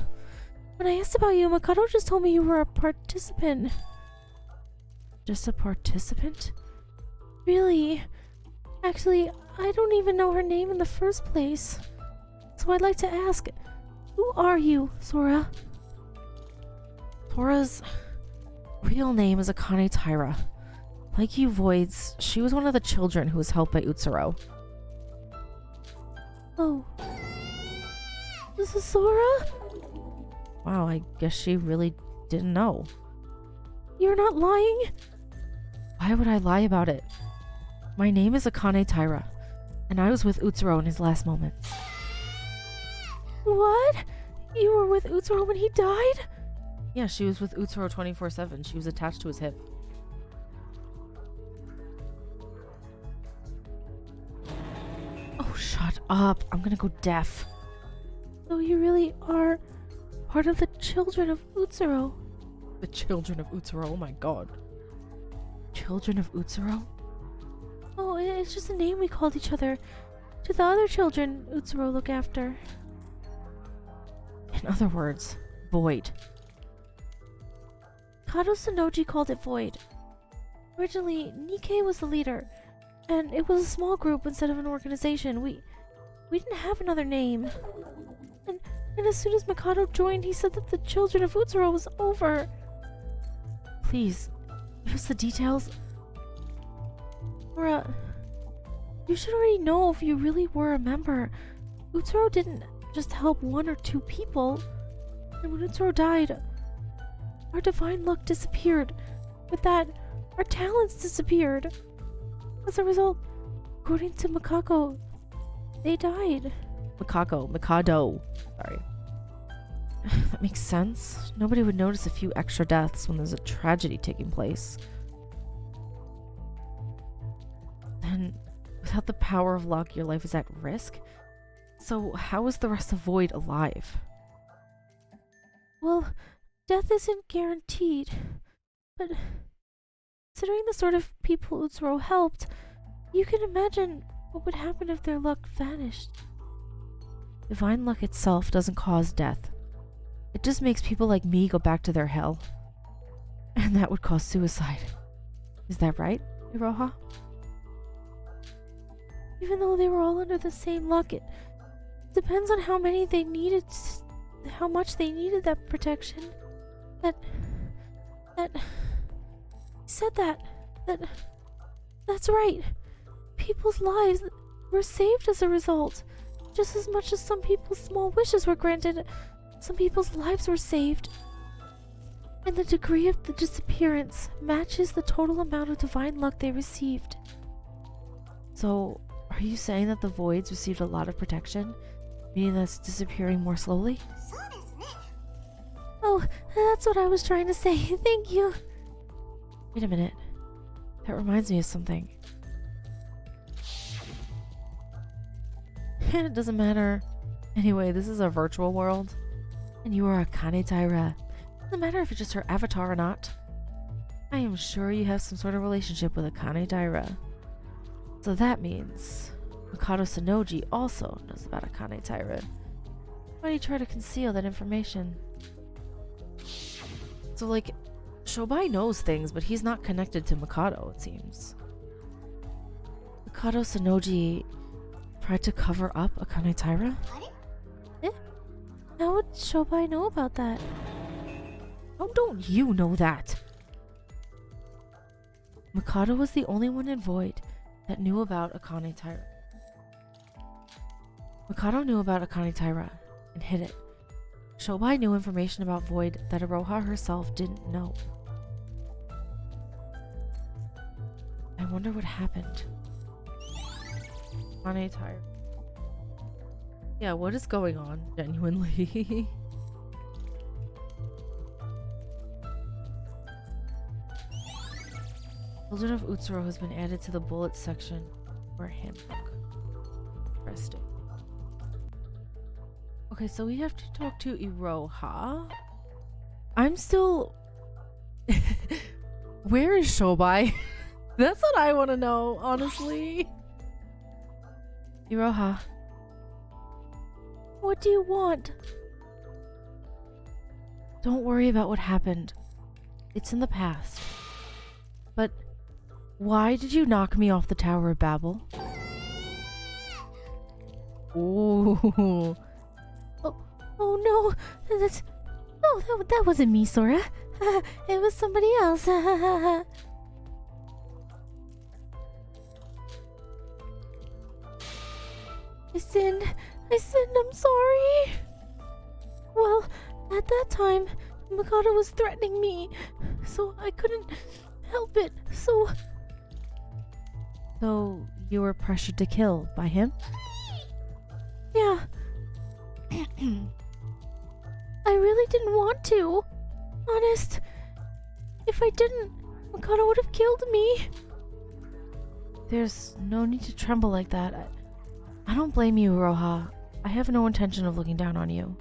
When I asked about you, Mikado just told me you were a participant. Just a participant? Really? Actually, I don't even know her name in the first place. So I'd like to ask, who are you, Sora? Sora's real name is Akane Taira. Like you Voids, she was one of the children who was helped by Utsuro. Oh. This is Sora? Wow, I guess she really didn't know. You're not lying? Why would I lie about it? My name is Akane Taira, and I was with Utsuro in his last moments. What? You were with Utsuro when he died? Yeah, she was with Utsuro 24/7. She was attached to his hip. Oh, shut up. I'm gonna go deaf. So you really are part of the children of Utsuro? The children of Utsuro? Oh my god. Children of Utsuro? Oh, it's just a name we called each other. To the other children Utsuro look after. In other words, Void. Kado Sonoji called it Void. Originally, Nikkei was the leader, and it was a small group instead of an organization. We didn't have another name. And as soon as Mikado joined, he said that the children of Utsuro was over. Please, give us the details. Sora, you should already know if you really were a member. Utsuro didn't just help one or two people. And when Utsuro died, our divine luck disappeared. With that, our talents disappeared. As a result, according to Mikado, they died. Mikado. Sorry. That makes sense. Nobody would notice a few extra deaths when there's a tragedy taking place. Then, without the power of luck, your life is at risk? So, how is the rest of Void alive? Well, death isn't guaranteed, but considering the sort of people Utsuro helped, you can imagine what would happen if their luck vanished. Divine luck itself doesn't cause death. It just makes people like me go back to their hell. And that would cause suicide. Is that right, Iroha? Even though they were all under the same luck, it depends on how much they needed that protection. That's right. People's lives were saved as a result. Just as much as some people's small wishes were granted, some people's lives were saved. And the degree of the disappearance matches the total amount of divine luck they received. So, are you saying that the Voids received a lot of protection, meaning that's disappearing more slowly? Oh, that's what I was trying to say. Thank you. Wait a minute. That reminds me of something. It doesn't matter. Anyway, this is a virtual world, and you are Akane Taira. Doesn't matter if it's just her avatar or not. I am sure you have some sort of relationship with Akane Taira. So that means Mikado Sonoji also knows about Akane Taira. Why do you try to conceal that information? So, like, Shobai knows things, but he's not connected to Mikado, it seems. Mikado Sonoji tried to cover up Akane Taira? Eh? How would Shobai know about that? How don't you know that? Mikado was the only one in Void that knew about Akane Taira. Mikado knew about Akane Taira and hid it. Shobai knew information about Void that Iroha herself didn't know. I wonder what happened. Ane tired. Yeah, what is going on, genuinely? Children of Utsuro has been added to the bullets section for a handbook. Interesting. Okay, so we have to talk to Iroha. I'm still... Where is Shobai? That's what I want to know, honestly. Iroha. What do you want? Don't worry about what happened. It's in the past. But why did you knock me off the Tower of Babel? Ooh. Oh no, that wasn't me, Sora. It was somebody else. I sinned, I'm sorry. Well, at that time, Mikado was threatening me, so I couldn't help it, So you were pressured to kill by him? Yeah. I really didn't want to. Honest. If I didn't, Mikado would have killed me. There's no need to tremble like that. I don't blame you, Iroha. I have no intention of looking down on you.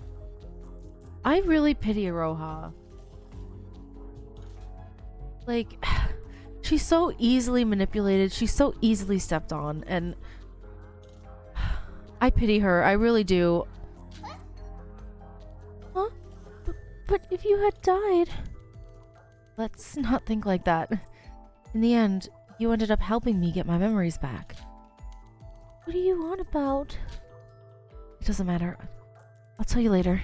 I really pity Iroha. Like, she's so easily manipulated. She's so easily stepped on, and I pity her. I really do. Huh? But if you had died... Let's not think like that. In the end, you ended up helping me get my memories back. What are you on about? It doesn't matter. I'll tell you later.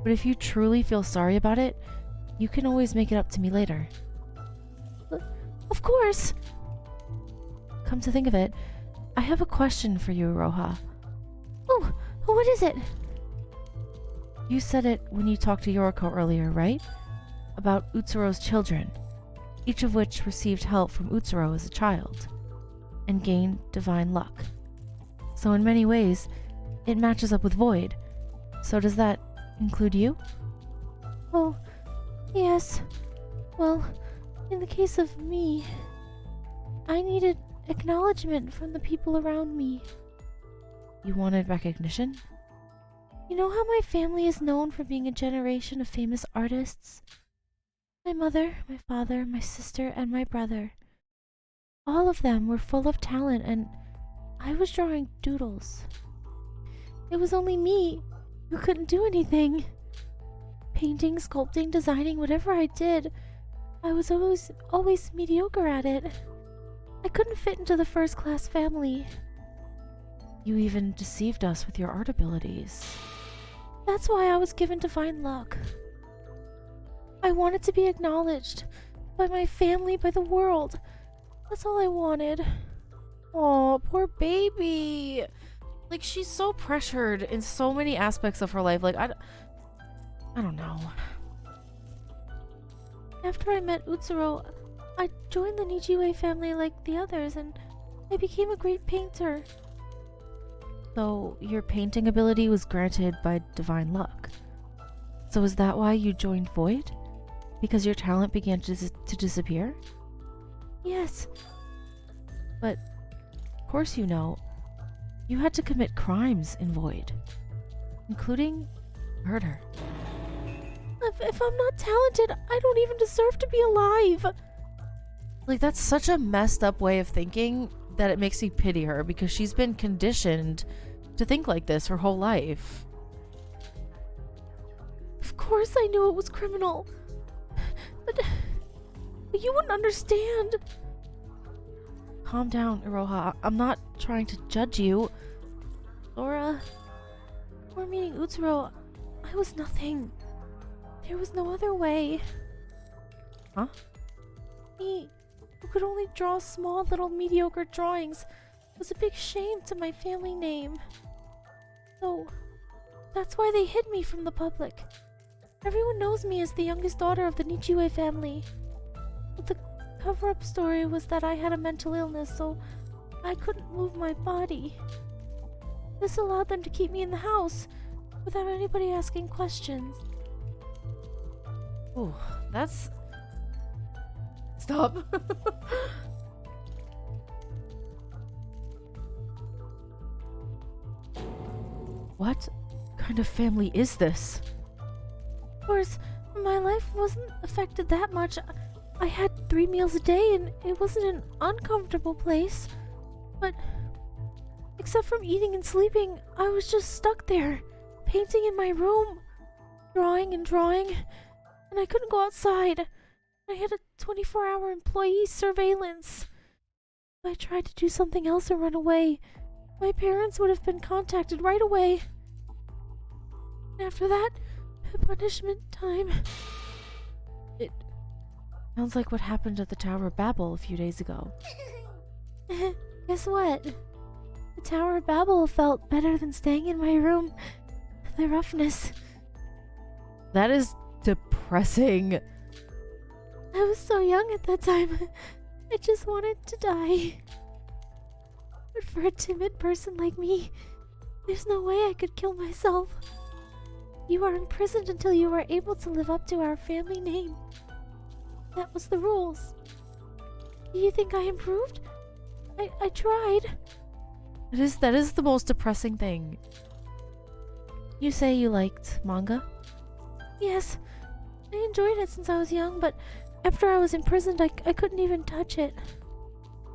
But if you truly feel sorry about it, you can always make it up to me later. Of course! Come to think of it, I have a question for you, Iroha. Oh, what is it? You said it when you talked to Yoriko earlier, right? About Utsuro's children, each of which received help from Utsuro as a child, and gained divine luck. So in many ways, it matches up with Void. So does that include you? Oh, yes. Well, in the case of me, I needed acknowledgement from the people around me. You wanted recognition? You know how my family is known for being a generation of famous artists? My mother, my father, my sister, and my brother. All of them were full of talent, and I was drawing doodles. It was only me who couldn't do anything. Painting, sculpting, designing, whatever I did, I was always mediocre at it. I couldn't fit into the first-class family. You even deceived us with your art abilities. That's why I was given divine luck. I wanted to be acknowledged by my family, by the world. That's all I wanted. Oh, poor baby. Like, she's so pressured in so many aspects of her life. Like, I don't know. After I met Utsuro, I joined the Nijiue family like the others, and I became a great painter. So, your painting ability was granted by divine luck. So is that why you joined Void? Because your talent began to disappear? Yes. But, of course you know, you had to commit crimes in Void, including murder. If I'm not talented, I don't even deserve to be alive. Like, that's such a messed up way of thinking that it makes me pity her, because she's been conditioned to think like this her whole life. Of course I knew it was criminal. But you wouldn't understand. Calm down, Iroha. I'm not trying to judge you. Laura, before meeting Utsuro, I was nothing. There was no other way. Huh? Me, who could only draw small little mediocre drawings, was a big shame to my family name. So That's why they hid me from the public. Everyone knows me as the youngest daughter of the Nichiue family. But the cover-up story was that I had a mental illness, so I couldn't move my body. This allowed them to keep me in the house without anybody asking questions. Oh, that's... Stop. What kind of family is this? Of course, my life wasn't affected that much. I had 3 meals a day and it wasn't an uncomfortable place. But except from eating and sleeping, I was just stuck there, painting in my room, drawing and drawing, and I couldn't go outside. I had a 24-hour employee surveillance. If I tried to do something else or run away, my parents would have been contacted right away. And after that, punishment time. It sounds like what happened at the Tower of Babel a few days ago. Guess what? The Tower of Babel felt better than staying in my room. The roughness. That is depressing. I was so young at that time. I just wanted to die. But for a timid person like me, there's no way I could kill myself. You are imprisoned until you are able to live up to our family name. That was the rules. Do you think I improved? I tried. That is the most depressing thing. You say you liked manga? Yes. I enjoyed it since I was young, but after I was imprisoned, I couldn't even touch it.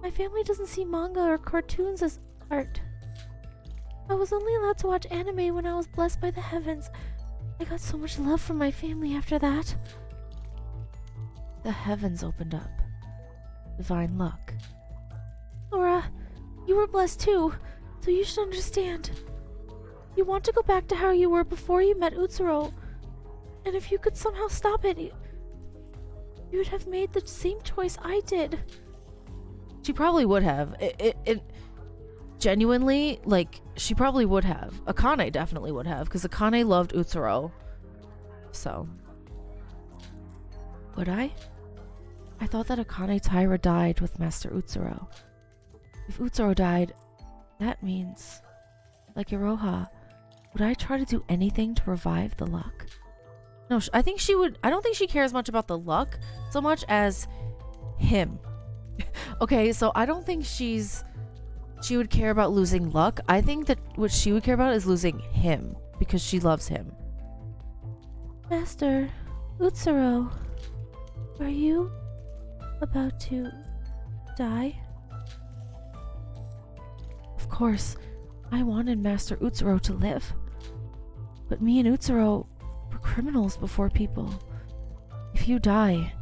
My family doesn't see manga or cartoons as art. I was only allowed to watch anime when I was blessed by the heavens. I got so much love from my family after that. The heavens opened up. Divine luck. Laura, you were blessed too, so you should understand. You want to go back to how you were before you met Utsuro, and if you could somehow stop it, you would have made the same choice I did. She probably would have. It genuinely, like, she probably would have. Akane definitely would have, because Akane loved Utsuro. So. Would I? I thought that Akane Taira died with Master Utsuro. If Utsuro died, that means, like Iroha, would I try to do anything to revive the luck? No, I think she would. I don't think she cares much about the luck so much as him. Okay, so I don't think she would care about losing luck. I think that what she would care about is losing him because she loves him. Master Utsuro, are you about to die? Of course, I wanted Master Utsuro to live. But me and Utsuro were criminals before people. If you die,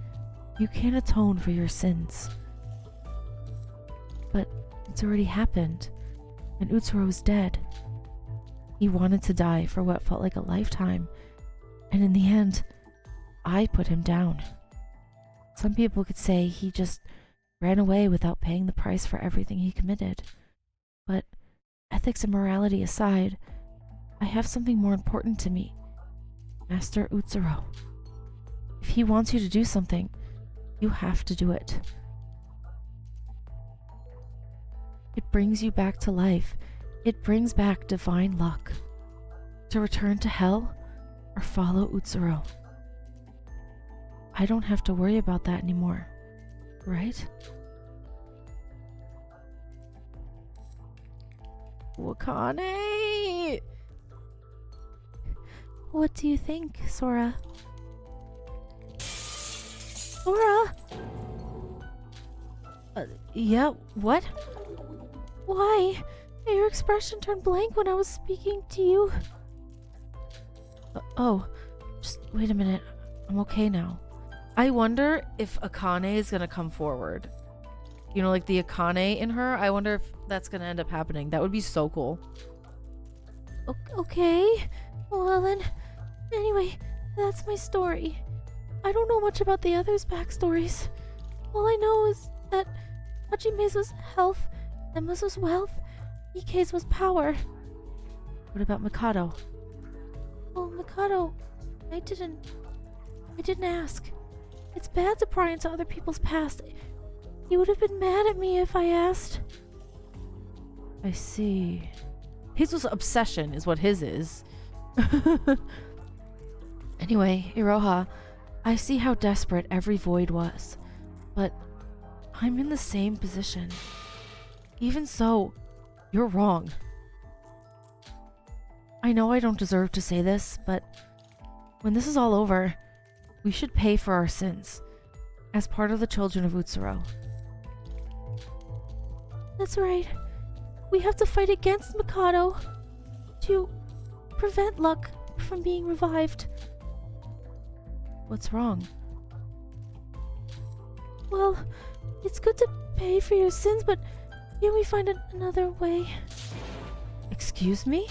you can't atone for your sins. But it's already happened, and Utsuro's dead. He wanted to die for what felt like a lifetime, and in the end, I put him down. Some people could say he just ran away without paying the price for everything he committed. But ethics and morality aside, I have something more important to me. Master Utsuro. If he wants you to do something, you have to do it. It brings you back to life. It brings back divine luck. To return to hell or follow Utsuro. I don't have to worry about that anymore, right? Wakane! What do you think, Sora? Sora? Yeah, what? Why? Your expression turned blank when I was speaking to you. Oh, just wait a minute. I'm okay now. I wonder if Akane is gonna come forward. You know, like the Akane in her. I wonder if that's gonna end up happening. That would be so cool. Okay. Well then, anyway, that's my story. I don't know much about the others' backstories. All I know is that Hajime's was health, Emma's was wealth, Ike's was power. What about Mikado? Mikado, I didn't ask. It's bad to pry into other people's past. You would have been mad at me if I asked. I see. His obsession is what his is. Anyway, Iroha, I see how desperate every void was, but I'm in the same position. Even so, you're wrong. I know I don't deserve to say this, but when this is all over, we should pay for our sins as part of the children of Utsuro. That's right. We have to fight against Mikado to prevent Luck from being revived. What's wrong? Well, it's good to pay for your sins, but can we find another way? Excuse me?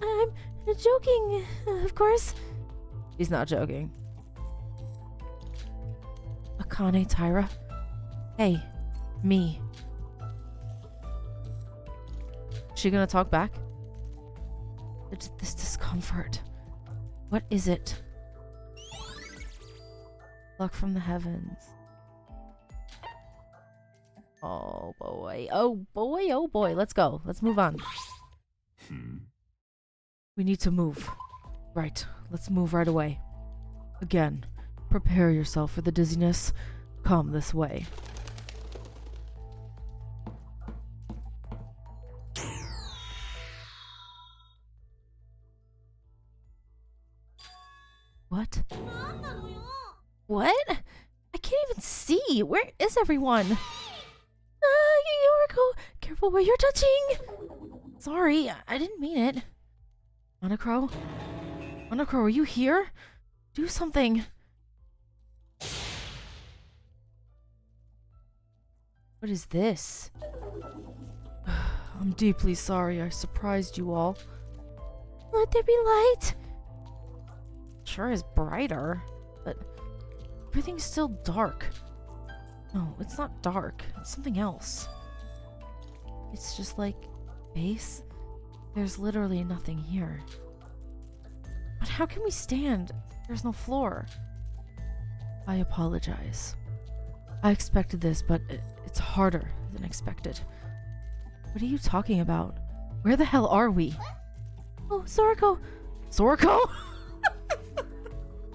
I'm joking, of course. He's not joking. Akane Taira? Hey, me. She gonna talk back? This discomfort. What is it? Luck from the heavens. Oh boy. Oh boy. Oh boy. Let's go. Let's move on. We need to move. Right. Let's move right away. Again, prepare yourself for the dizziness. Come this way. What? What? I can't even see. Where is everyone? Yoriko, careful where you're touching. Sorry, I didn't mean it. Monocro? Monocro, are you here? Do something. What is this? I'm deeply sorry I surprised you all. Let there be light. Sure is brighter, but everything's still dark. No, it's not dark. It's something else. It's just like base. There's literally nothing here. But how can we stand? There's no floor. I apologize. I expected this, but it's harder than expected. What are you talking about? Where the hell are we? Oh, Soriko. Soriko?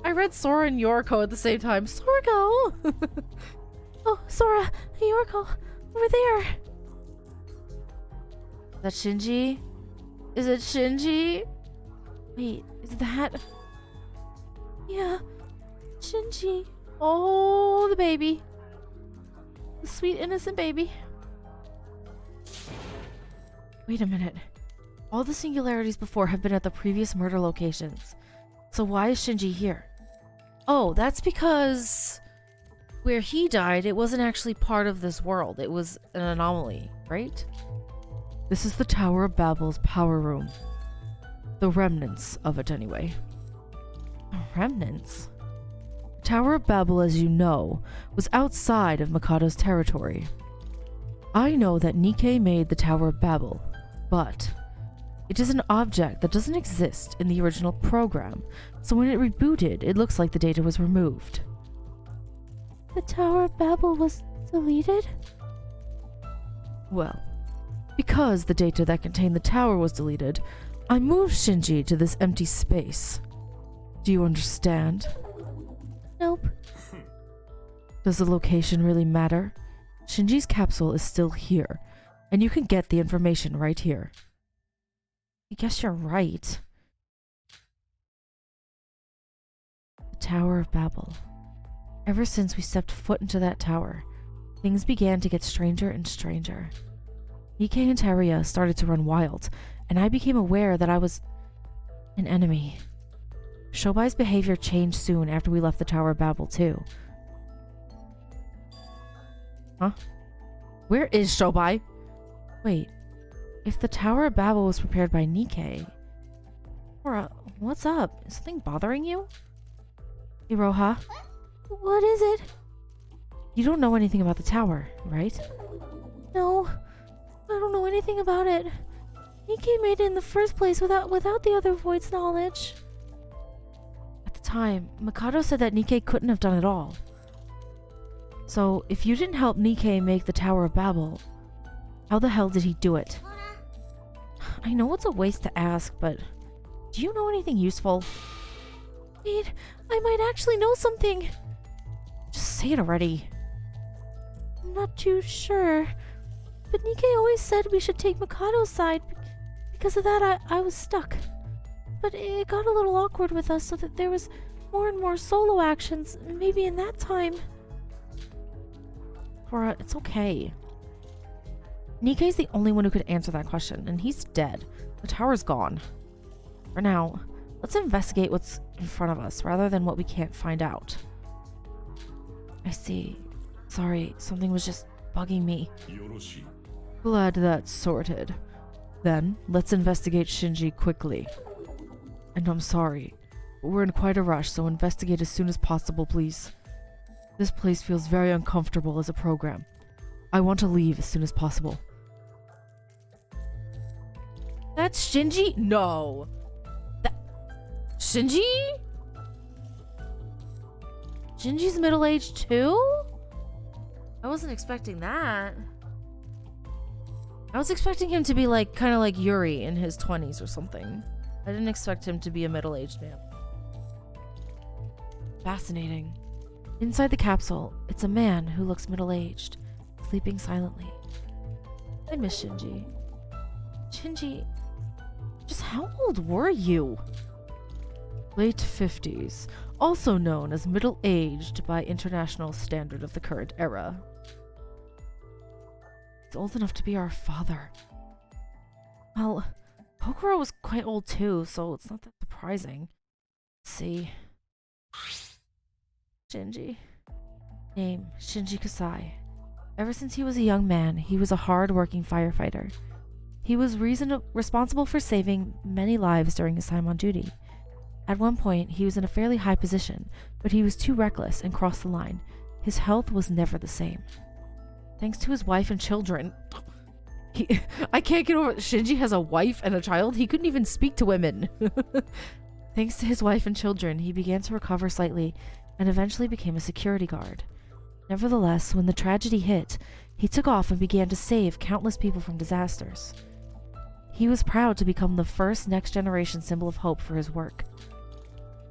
I read Sora and Yoriko at the same time. Soriko! Oh, Sora, Yoriko, over there. Is that Shinji? Is it Shinji? Wait, is that? Yeah, Shinji. Oh, the baby. The sweet, innocent baby. Wait a minute. All the singularities before have been at the previous murder locations. So why is Shinji here? Oh, that's because where he died, it wasn't actually part of this world. It was an anomaly, right? This is the Tower of Babel's power room. The remnants of it, anyway. Remnants? The Tower of Babel, as you know, was outside of Mikado's territory. I know that Nikkei made the Tower of Babel, but it is an object that doesn't exist in the original program, so when it rebooted, it looks like the data was removed. The Tower of Babel was deleted? Well, because the data that contained the tower was deleted, I moved Shinji to this empty space. Do you understand? Nope. Does the location really matter? Shinji's capsule is still here, and you can get the information right here. I guess you're right. The Tower of Babel. Ever since we stepped foot into that tower, things began to get stranger and stranger. Nikkei and Teria started to run wild, and I became aware that I was an enemy. Shobai's behavior changed soon after we left the Tower of Babel too. Huh? Where is Shobai? Wait, if the Tower of Babel was prepared by Nikkei... Cora, what's up? Is something bothering you? Iroha? What is it? You don't know anything about the tower, right? No, I don't know anything about it. Nikkei made it in the first place without the other Void's knowledge. the time, Mikado said that Nikkei couldn't have done it all. So, if you didn't help Nikkei make the Tower of Babel, how the hell did he do it? I know it's a waste to ask, but do you know anything useful? Wait, I might actually know something. Just say it already. I'm not too sure, but Nikkei always said we should take Mikado's side. Because of that, I was stuck. But it got a little awkward with us, so that there was more and more solo actions, maybe in that time. Cora, it's okay. Nikkei's the only one who could answer that question, and he's dead. The tower's gone. For now, let's investigate what's in front of us, rather than what we can't find out. I see. Sorry, something was just bugging me. Glad that's sorted. Then, let's investigate Shinji quickly. And I'm sorry, but we're in quite a rush, so investigate as soon as possible, please. This place feels very uncomfortable as a program. I want to leave as soon as possible. That's Shinji? No. Shinji? Shinji's middle-aged too? I wasn't expecting that. I was expecting him to be like, kind of like Yuri in his 20s or something. I didn't expect him to be a middle-aged man. Fascinating. Inside the capsule, it's a man who looks middle-aged, sleeping silently. I miss Shinji. Shinji, just how old were you? Late 50s, also known as middle-aged by international standard of the current era. He's old enough to be our father. Well, Kokoro was quite old too, so it's not that surprising. Let's see. Shinji. Name, Shinji Kasai. Ever since he was a young man, he was a hard-working firefighter. He was responsible for saving many lives during his time on duty. At one point, he was in a fairly high position, but he was too reckless and crossed the line. His health was never the same. Thanks to his wife and children. I can't get over it. Shinji has a wife and a child? He couldn't even speak to women. Thanks to his wife and children, he began to recover slightly and eventually became a security guard. Nevertheless, when the tragedy hit, he took off and began to save countless people from disasters. He was proud to become the first next-generation symbol of hope for his work.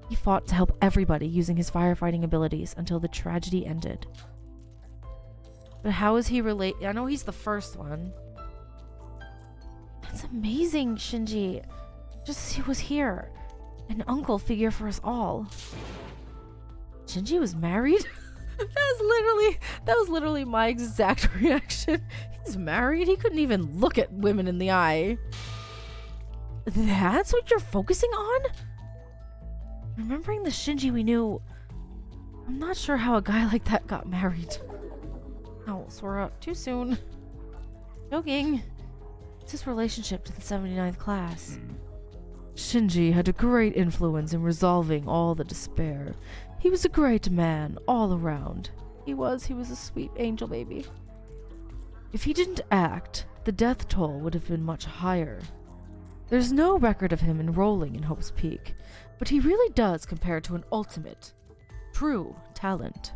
He fought to help everybody using his firefighting abilities until the tragedy ended. But how is he related? I know he's the first one. That's amazing, Shinji. Just as he was here. An uncle figure for us all. Shinji was married? That was literally my exact reaction. He's married? He couldn't even look at women in the eye. That's what you're focusing on? Remembering the Shinji we knew, I'm not sure how a guy like that got married. Oh, Sora, too soon. Joking. It's his relationship to the 79th class. Shinji had a great influence in resolving all the despair. He was a great man all around. He was a sweet angel baby. If he didn't act, the death toll would have been much higher. There's no record of him enrolling in Hope's Peak, but he really does compare to an ultimate, true talent.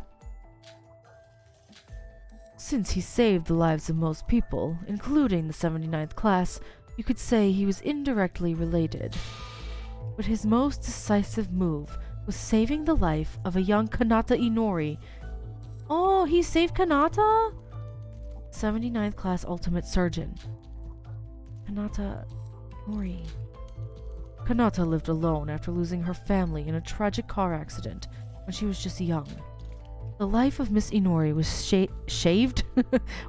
Since he saved the lives of most people, including the 79th class, you could say he was indirectly related. But his most decisive move was saving the life of a young Kanata Inori. Oh, he saved Kanata? 79th class ultimate surgeon. Kanata Inori. Kanata lived alone after losing her family in a tragic car accident when she was just young. The life of Miss Inori was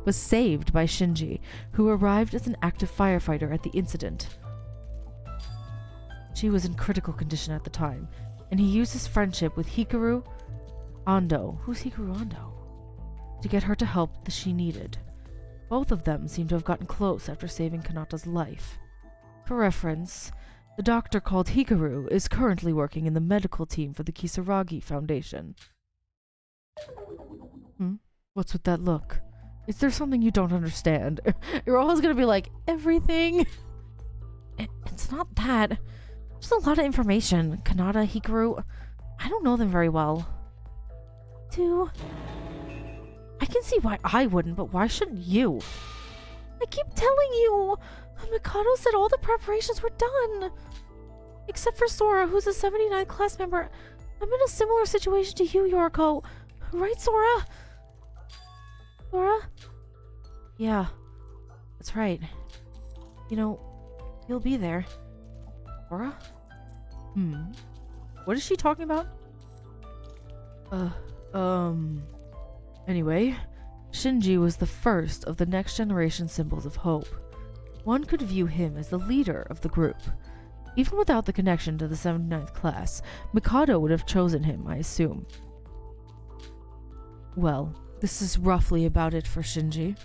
was saved by Shinji, who arrived as an active firefighter at the incident. She was in critical condition at the time, and he used his friendship with Hikaru Ando. Who's Hikaru Ando? To get her to help that she needed. Both of them seem to have gotten close after saving Kanata's life. For reference, the doctor called Hikaru is currently working in the medical team for the Kisaragi Foundation. What's with that look? Is there something you don't understand? You're always gonna be like, everything? It's not that. Just a lot of information. Kanata, Hikaru, I I don't know them very well. I can see why I wouldn't, but why shouldn't you? I keep telling you! Mikado said all the preparations were done! Except for Sora, who's a 79 class member. I'm in a similar situation to you, Yoriko. Right, Sora? Sora? Yeah, that's right. You know, you'll be there. Sora? What is she talking about? Anyway, Shinji was the first of the next generation symbols of hope. One could view him as the leader of the group. Even without the connection to the 79th class, Mikado would have chosen him, I assume. Well, this is roughly about it for Shinji.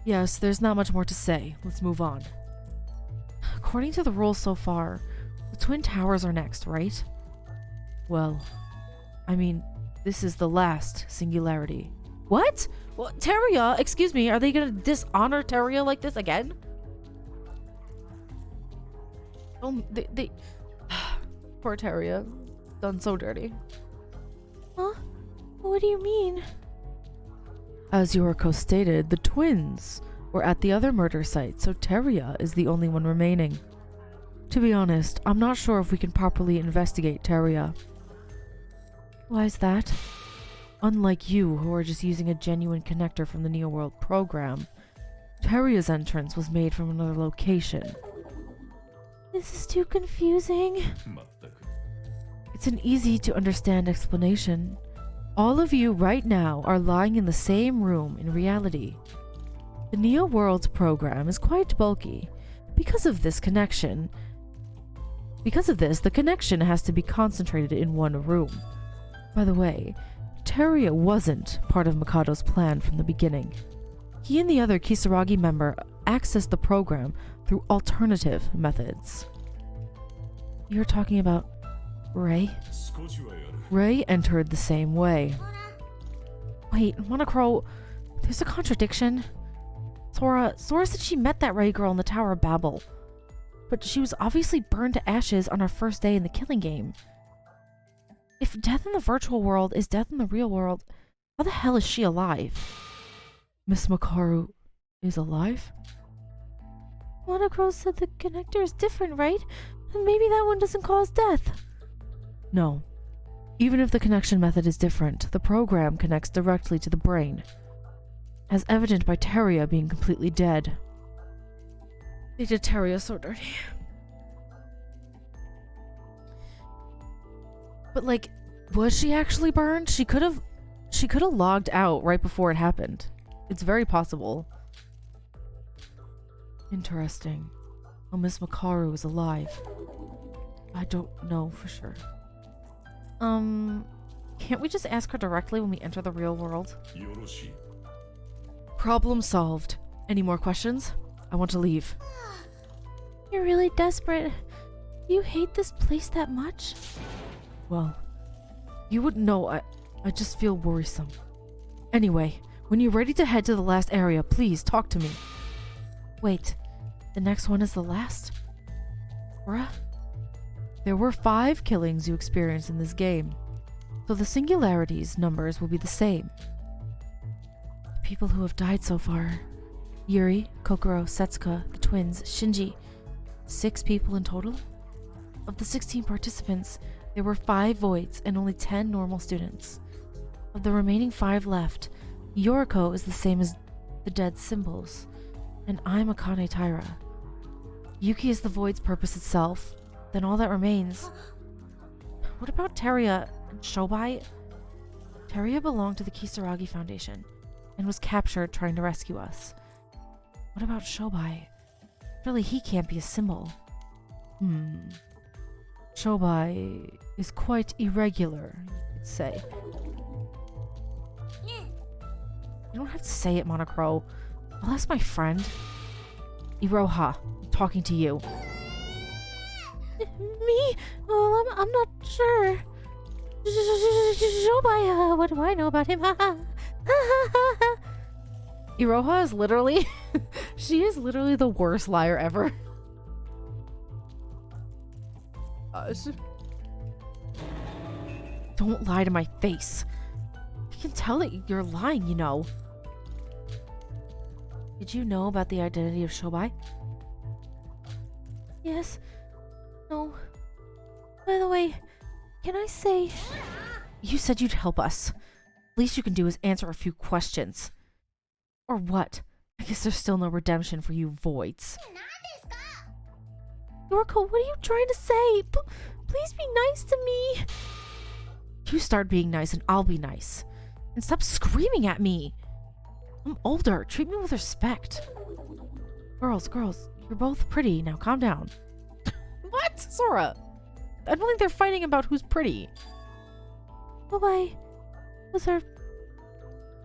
Yes, there's not much more to say. Let's move on. According to the rules so far, the Twin Towers are next, right? Well, I mean, this is the last singularity. What? Well, Teria, excuse me, are they gonna dishonor Teria like this again? Oh, they poor Teria, done so dirty. Huh? What do you mean? As Yoriko stated, the twins were at the other murder site, so Teria is the only one remaining. To be honest, I'm not sure if we can properly investigate Teria. Why is that? Unlike you, who are just using a genuine connector from the Neo World program, Teria's entrance was made from another location. This is too confusing. It's an easy to understand explanation. All of you right now are lying in the same room in reality. The Neo World's program is quite bulky. Because of this, the connection has to be concentrated in one room. By the way, Teria wasn't part of Mikado's plan from the beginning. He and the other Kisaragi member accessed the program through alternative methods. You're talking about Ray? Ray entered the same way. Wait, Monocro, there's a contradiction. Sora said she met that Ray girl in the Tower of Babel, but she was obviously burned to ashes on her first day in the killing game. If death in the virtual world is death in the real world, how the hell is she alive? Miss Makaru is alive? Monocro said the connector is different, right? And maybe that one doesn't cause death. No. Even if the connection method is different, the program connects directly to the brain, as evident by Teria being completely dead. They did Teria so dirty. But like, was she actually burned? She could have logged out right before it happened. It's very possible. Interesting. Well, Miss Makaru is alive. I don't know for sure. Can't we just ask her directly when we enter the real world? Problem solved. Any more questions? I want to leave. You're really desperate. Do you hate this place that much? Well, you wouldn't know. I just feel worrisome. Anyway, when you're ready to head to the last area, please talk to me. Wait, the next one is the last? Bruh? There were 5 killings you experienced in this game, so the singularities numbers will be the same. The people who have died so far: Yuri, Kokoro, Setsuka, the twins, Shinji. 6 people in total? Of the 16 participants, there were 5 voids and only 10 normal students. Of the remaining 5 left, Yoriko is the same as the dead symbols, and I'm Akane Taira. Yuki is the void's purpose itself. Then all that remains... What about Teria and Shobai? Teria belonged to the Kisaragi Foundation and was captured trying to rescue us. What about Shobai? Surely he can't be a symbol. Shobai is quite irregular, you could say. You don't have to say it, Monocro. I'll ask my friend. Iroha, I'm talking to you. Me? Well, I'm not sure. Shobai, what do I know about him? Iroha is literally... she is literally the worst liar ever. Gosh. Don't lie to my face. I can tell that you're lying, you know. Did you know about the identity of Shobai? Yes. No. By the way, can I say... You said you'd help us. Least you can do is answer a few questions. Or what? I guess there's still no redemption for you voids. Yorko, what are you trying to say? Please be nice to me. You start being nice and I'll be nice. And stop screaming at me. I'm older. Treat me with respect. Girls, you're both pretty. Now calm down. What? Sora? I don't think they're fighting about who's pretty. Bye-bye. Was our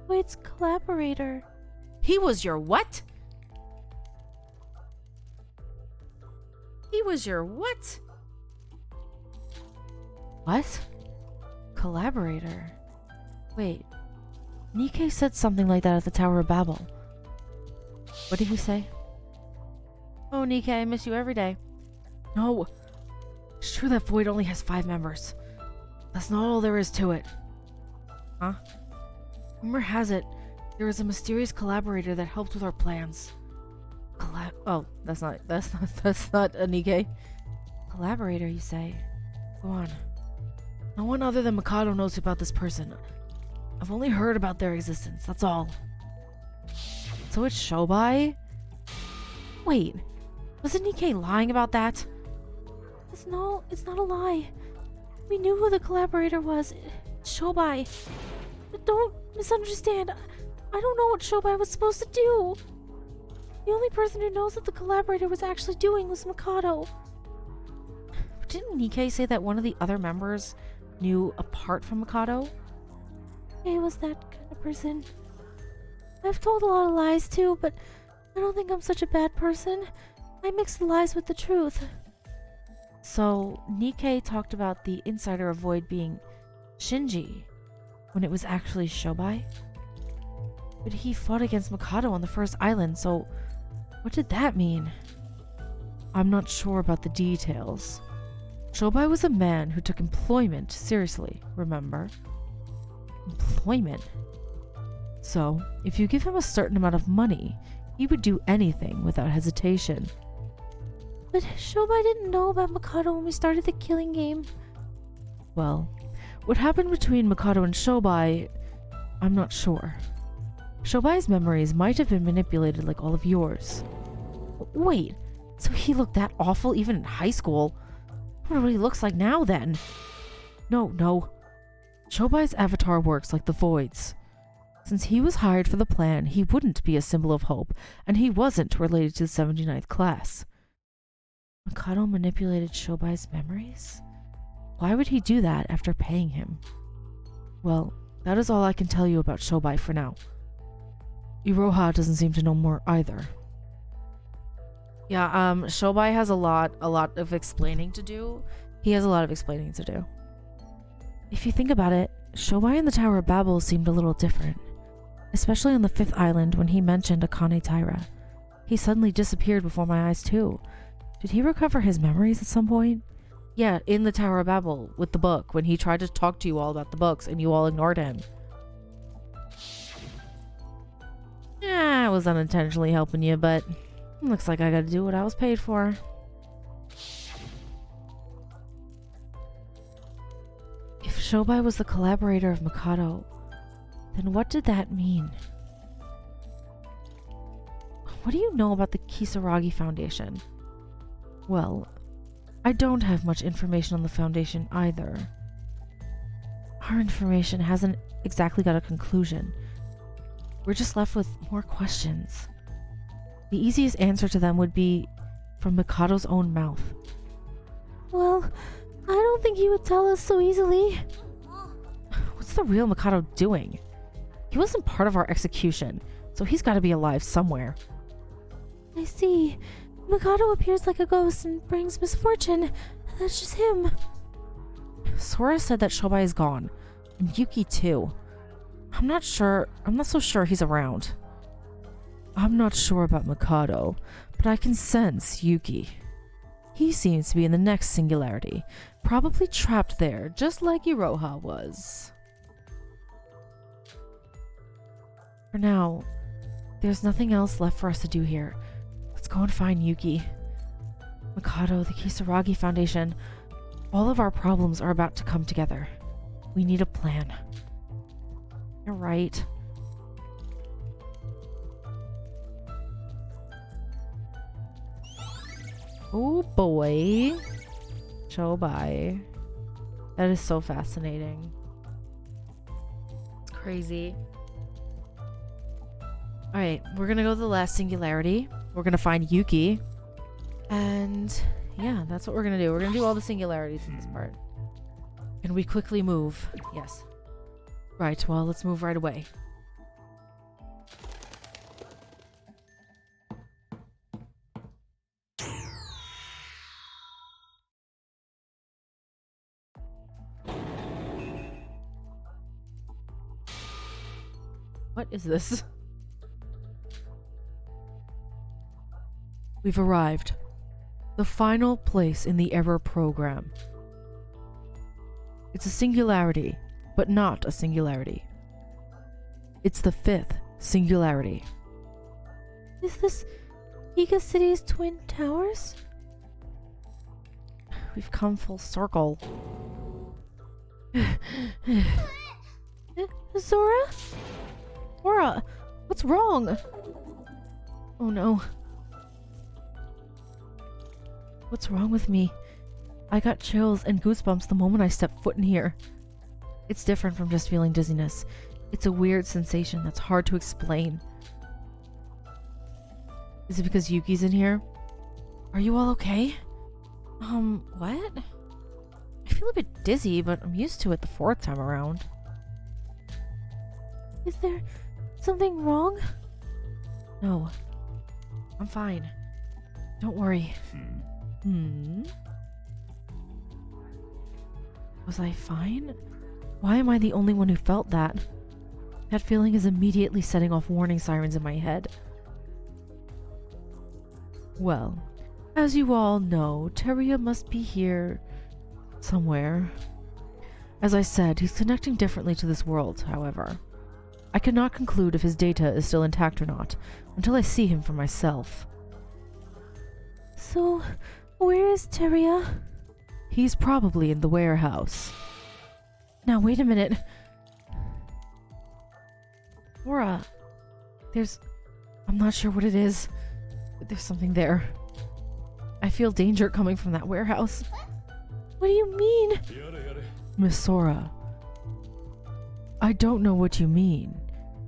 Wade's collaborator. He was your what? He was your what? What? Collaborator? Wait. Nikkei said something like that at the Tower of Babel. What did he say? Oh, Nikkei, I miss you every day. No. It's true that Void only has 5 members. That's not all there is to it. Huh? Rumor has it, there was a mysterious collaborator that helped with our plans. Oh, that's not a Nikkei. Collaborator, you say? Go on. No one other than Mikado knows about this person. I've only heard about their existence, that's all. So it's Shobai? Wait, wasn't Nikkei lying about that? It's not a lie. We knew who the collaborator was. It's Shobai. But don't misunderstand. I don't know what Shobai was supposed to do. The only person who knows what the collaborator was actually doing was Mikado. Didn't Nikkei say that one of the other members knew apart from Mikado? Nikkei was that kind of person. I've told a lot of lies too, but I don't think I'm such a bad person. I mix the lies with the truth. So, Nikkei talked about the insider of Void being Shinji, when it was actually Shobai? But he fought against Mikado on the first island, so what did that mean? I'm not sure about the details. Shobai was a man who took employment seriously, remember? Employment? So, if you give him a certain amount of money, he would do anything without hesitation. But Shobai didn't know about Mikado when we started the killing game. Well, what happened between Mikado and Shobai, I'm not sure. Shobai's memories might have been manipulated like all of yours. Wait, so he looked that awful even in high school? I wonder what he looks like now then. No. Shobai's avatar works like the Void's. Since he was hired for the plan, he wouldn't be a symbol of hope, and he wasn't related to the 79th class. Mikado manipulated Shobai's memories? Why would he do that after paying him? Well, that is all I can tell you about Shobai for now. Iroha doesn't seem to know more either. Yeah, Shobai has a lot of explaining to do. He has a lot of explaining to do. If you think about it, Shobai and the Tower of Babel seemed a little different. Especially on the 5th island when he mentioned Akane Taira. He suddenly disappeared before my eyes too. Did he recover his memories at some point? Yeah, in the Tower of Babel with the book, when he tried to talk to you all about the books and you all ignored him. Yeah, I was unintentionally helping you, but looks like I gotta do what I was paid for. If Shobai was the collaborator of Mikado, then what did that mean? What do you know about the Kisaragi Foundation? Well, I don't have much information on the Foundation either. Our information hasn't exactly got a conclusion. We're just left with more questions. The easiest answer to them would be from Mikado's own mouth. Well, I don't think he would tell us so easily. What's the real Mikado doing? He wasn't part of our execution, so he's got to be alive somewhere. I see. Mikado appears like a ghost and brings misfortune. That's just him. Sora said that Shobai is gone. And Yuki too. I'm not so sure he's around. I'm not sure about Mikado, but I can sense Yuki. He seems to be in the next singularity, probably trapped there, just like Iroha was. For now, there's nothing else left for us to do here. Let's go and find Yuki. Mikado, the Kisaragi Foundation. All of our problems are about to come together. We need a plan. You're right. Oh boy. Chobai. That is so fascinating. It's crazy. Alright, we're gonna go to the last singularity. We're gonna find Yuki. And yeah, that's what we're gonna do. We're gonna do all the singularities in this part. Can we quickly move? Yes. Right, well, let's move right away. What is this? We've arrived. The final place in the error program. It's a singularity, but not a singularity. It's the 5th singularity. Is this Giga City's Twin Towers? We've come full circle. Zora? Zora, what's wrong? Oh no. What's wrong with me? I got chills and goosebumps the moment I stepped foot in here. It's different from just feeling dizziness. It's a weird sensation that's hard to explain. Is it because Yuki's in here? Are you all okay? What? I feel a bit dizzy, but I'm used to it the 4th time around. Is there something wrong? No. I'm fine. Don't worry. Was I fine? Why am I the only one who felt that? That feeling is immediately setting off warning sirens in my head. Well, as you all know, Teruya must be here somewhere. As I said, he's connecting differently to this world, however. I cannot conclude if his data is still intact or not, until I see him for myself. So, where is Teruya? He's probably in the warehouse. Now, wait a minute. Aura, I'm not sure what it is, but there's something there. I feel danger coming from that warehouse. What do you mean? Miss Sora, I don't know what you mean.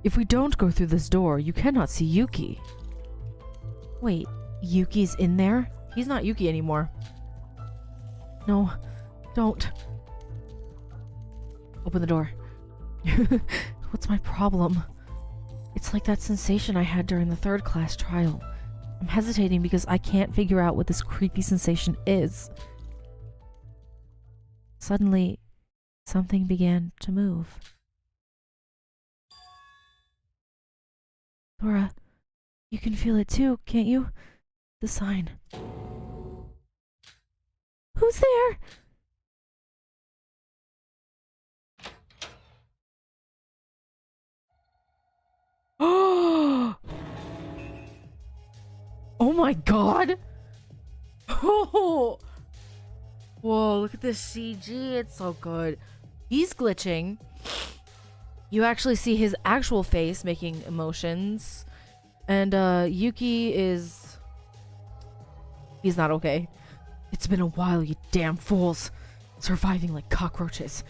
If we don't go through this door, you cannot see Yuki. Wait, Yuki's in there? He's not Yuki anymore. No, don't. Open the door. What's my problem? It's like that sensation I had during the 3rd class trial. I'm hesitating because I can't figure out what this creepy sensation is. Suddenly, something began to move. Laura, you can feel it too, can't you? The sign. Who's there? Oh! Oh my god! Oh! Whoa, look at this CG, it's so good. He's glitching. You actually see his actual face making emotions. And Yuki is... He's not okay. It's been a while, you damn fools. Surviving like cockroaches.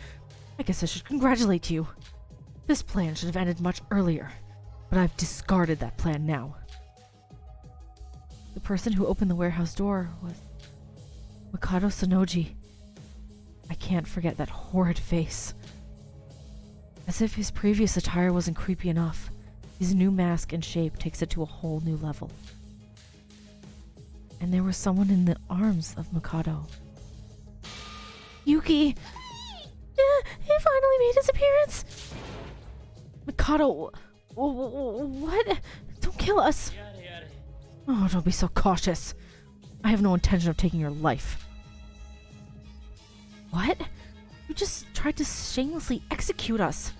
I guess I should congratulate you. This plan should have ended much earlier. But I've discarded that plan now. The person who opened the warehouse door was Mikado Sonoji. I can't forget that horrid face. As if his previous attire wasn't creepy enough, his new mask and shape takes it to a whole new level. And there was someone in the arms of Mikado. Yuki! He finally made his appearance! Mikado, what? Don't kill us! Oh, don't be so cautious. I have no intention of taking your life. What? You just tried to shamelessly execute us.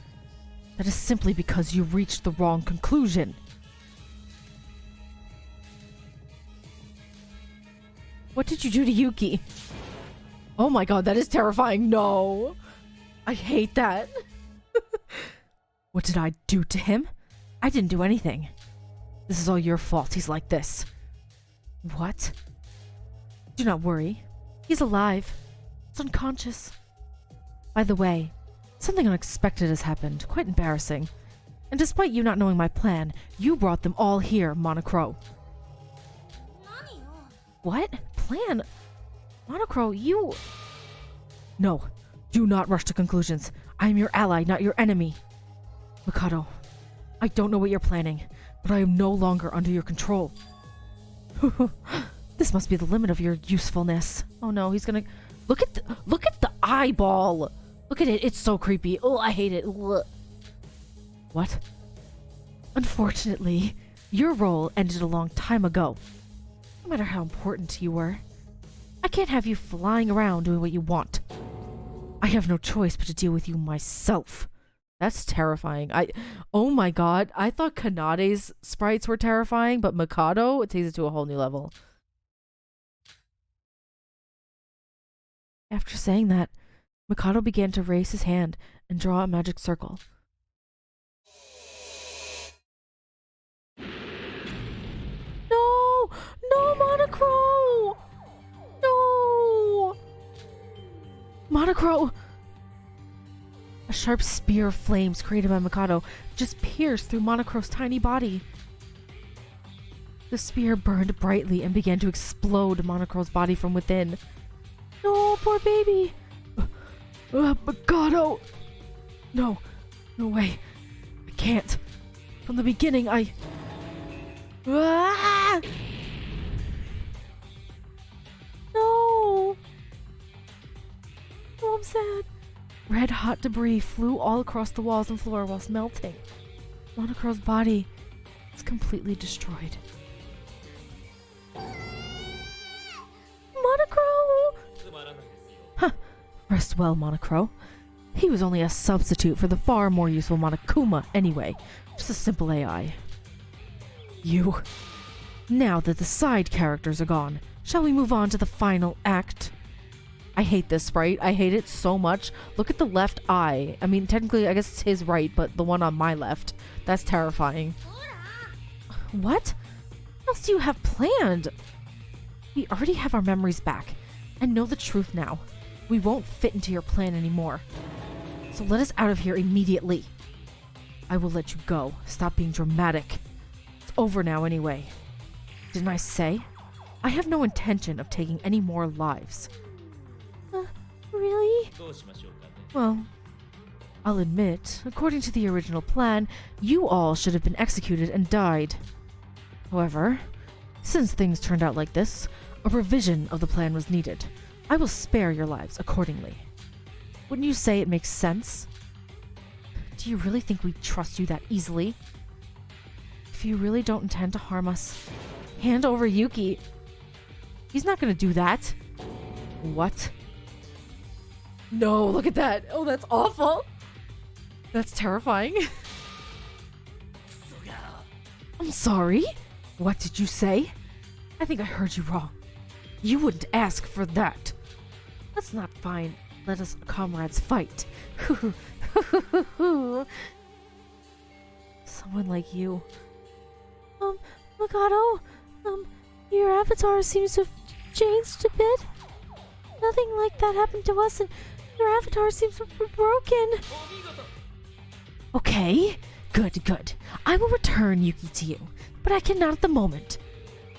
That is simply because you reached the wrong conclusion. What did you do to Yuki? Oh my god, that is terrifying. No. I hate that. What did I do to him? I didn't do anything. This is all your fault. He's like this. What? Do not worry. He's alive. He's unconscious. By the way, something unexpected has happened. Quite embarrassing. And despite you not knowing my plan, you brought them all here, Monocro. What? Plan? Monocro, you... No. Do not rush to conclusions. I am your ally, not your enemy. Mikado, I don't know what you're planning, but I am no longer under your control. This must be the limit of your usefulness. Oh no, he's gonna... Look at the eyeball! Look at it, it's so creepy. Oh, I hate it. Ugh. What? Unfortunately, your role ended a long time ago. No matter how important you were, I can't have you flying around doing what you want. I have no choice but to deal with you myself. That's terrifying. Oh my god, I thought Kanade's sprites were terrifying, but Mikado, it takes it to a whole new level. After saying that, Mikado began to raise his hand and draw a magic circle. No! No, Monocro! No! Monocro! A sharp spear of flames created by Mikado just pierced through Monocro's tiny body. The spear burned brightly and began to explode Monocro's body from within. No, poor baby! Mikado! No, no way. I can't. From the beginning, Ah! No! Oh, I'm sad. Red hot debris flew all across the walls and floor whilst melting. Monocro's body was completely destroyed. Monocro! Huh. Rest well, Monocro. He was only a substitute for the far more useful Monokuma anyway. Just a simple AI. You. Now that the side characters are gone, shall we move on to the final act? I hate this sprite. I hate it so much. Look at the left eye. I mean, technically, I guess it's his right, but the one on my left. That's terrifying. What? What else do you have planned? We already have our memories back, and know the truth now. We won't fit into your plan anymore. So let us out of here immediately. I will let you go. Stop being dramatic. It's over now anyway. Didn't I say? I have no intention of taking any more lives. Really? Well, I'll admit, according to the original plan, you all should have been executed and died. However, since things turned out like this, a revision of the plan was needed. I will spare your lives accordingly. Wouldn't you say it makes sense? Do you really think we'd trust you that easily? If you really don't intend to harm us, hand over Yuki. He's not gonna do that. What? No, look at that. Oh, that's awful. That's terrifying. I'm sorry? What did you say? I think I heard you wrong. You wouldn't ask for that. That's not fine. Let us comrades fight. Someone like you. Mikado, your avatar seems to have changed a bit. Nothing like that happened to us, and your avatar seems to be broken. Okay, good. I will return Yuki to you, but I cannot at the moment.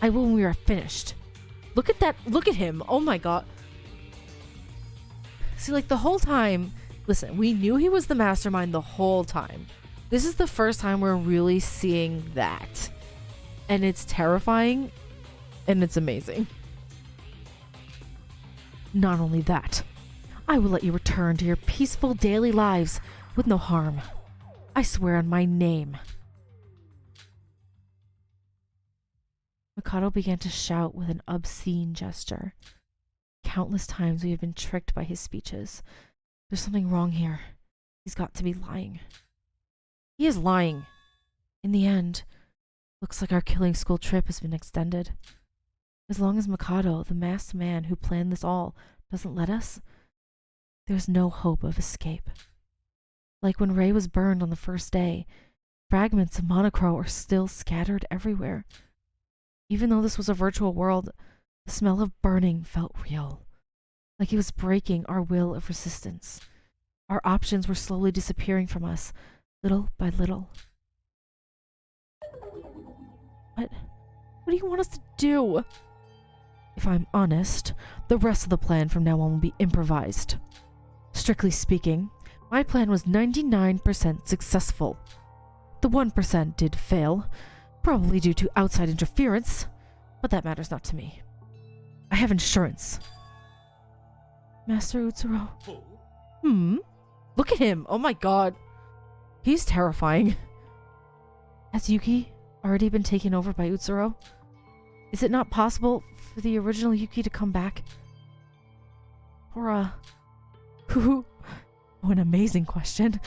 I will when we are finished. Look at that. Look at him. Oh my god. See, like the whole time, listen, we knew he was the mastermind the whole time. This is the first time we're really seeing that. And it's terrifying, and it's amazing. Not only that, I will let you return to your peaceful daily lives with no harm. I swear on my name. Mikado began to shout with an obscene gesture. Countless times we have been tricked by his speeches. There's something wrong here. He's got to be lying. He is lying. In the end, looks like our killing school trip has been extended. As long as Mikado, the masked man who planned this all, doesn't let us, there's no hope of escape. Like when Ray was burned on the first day, fragments of Monocro are still scattered everywhere. Even though this was a virtual world, the smell of burning felt real. Like it was breaking our will of resistance. Our options were slowly disappearing from us, little by little. What do you want us to do? If I'm honest, the rest of the plan from now on will be improvised. Strictly speaking, my plan was 99% successful. The 1% did fail, probably due to outside interference, but that matters not to me. I have insurance. Master Utsuro. Look at him! Oh my god! He's terrifying. Has Yuki already been taken over by Utsuro? Is it not possible for the original Yuki to come back? Or, oh, an amazing question.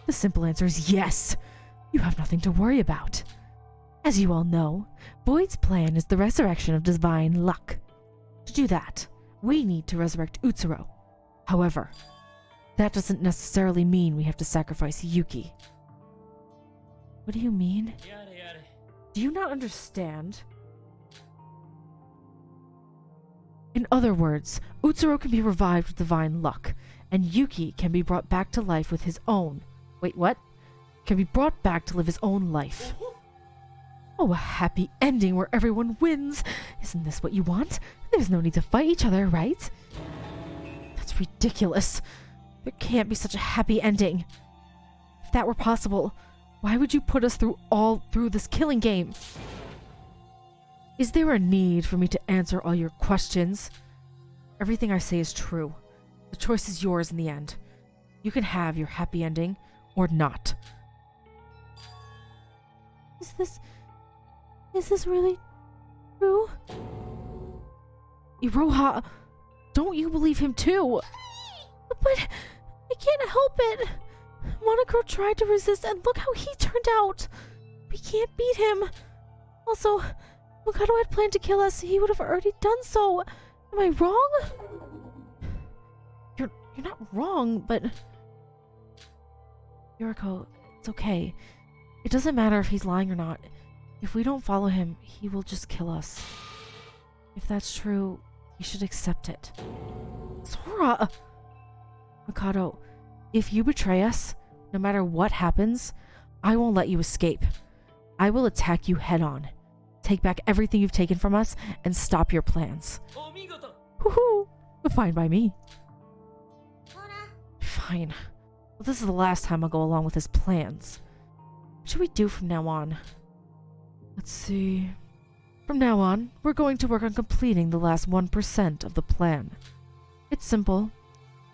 The simple answer is yes. You have nothing to worry about. As you all know, Void's plan is the resurrection of divine luck. To do that, we need to resurrect Utsuro. However, that doesn't necessarily mean we have to sacrifice Yuki. What do you mean? Do you not understand? In other words, Utsuro can be revived with divine luck, and Yuki can be brought back to life with his own... Wait, what? Can be brought back to live his own life. Oh, a happy ending where everyone wins! Isn't this what you want? There's no need to fight each other, right? That's ridiculous. There can't be such a happy ending. If that were possible, why would you put us through this killing game? Is there a need for me to answer all your questions? Everything I say is true. The choice is yours in the end. You can have your happy ending, or not. Is this really true? Iroha, don't you believe him too? But I can't help it. Monocro tried to resist and look how he turned out. We can't beat him. Also, Mikado had planned to kill us. He would have already done so. Am I wrong? You're not wrong, but... Yuriko, it's okay. It doesn't matter if he's lying or not. If we don't follow him, he will just kill us. If that's true, we should accept it. Sora! Mikado, if you betray us, no matter what happens, I won't let you escape. I will attack you head on. Take back everything you've taken from us and stop your plans. Woohoo! Fine by me. Fine. Well, this is the last time I'll go along with his plans. What should we do from now on? Let's see. From now on, we're going to work on completing the last 1% of the plan. It's simple.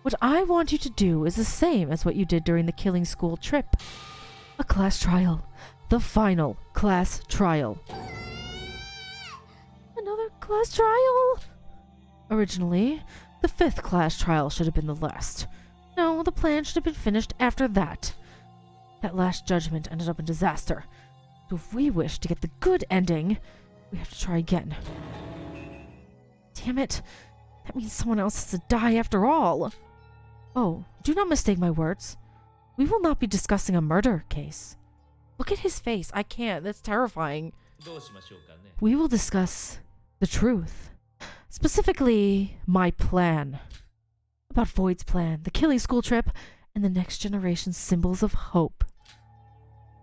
What I want you to do is the same as what you did during the killing school trip. A class trial. The final class trial. Another class trial? Originally, the 5th class trial should have been the last. No, the plan should have been finished after that. That last judgment ended up in disaster. So if we wish to get the good ending, we have to try again. Damn it. That means someone else has to die after all. Oh, do not mistake my words. We will not be discussing a murder case. Look at his face. I can't. That's terrifying. We will discuss the truth. Specifically, my plan. About Void's plan, the killing school trip, and the next generation's symbols of hope.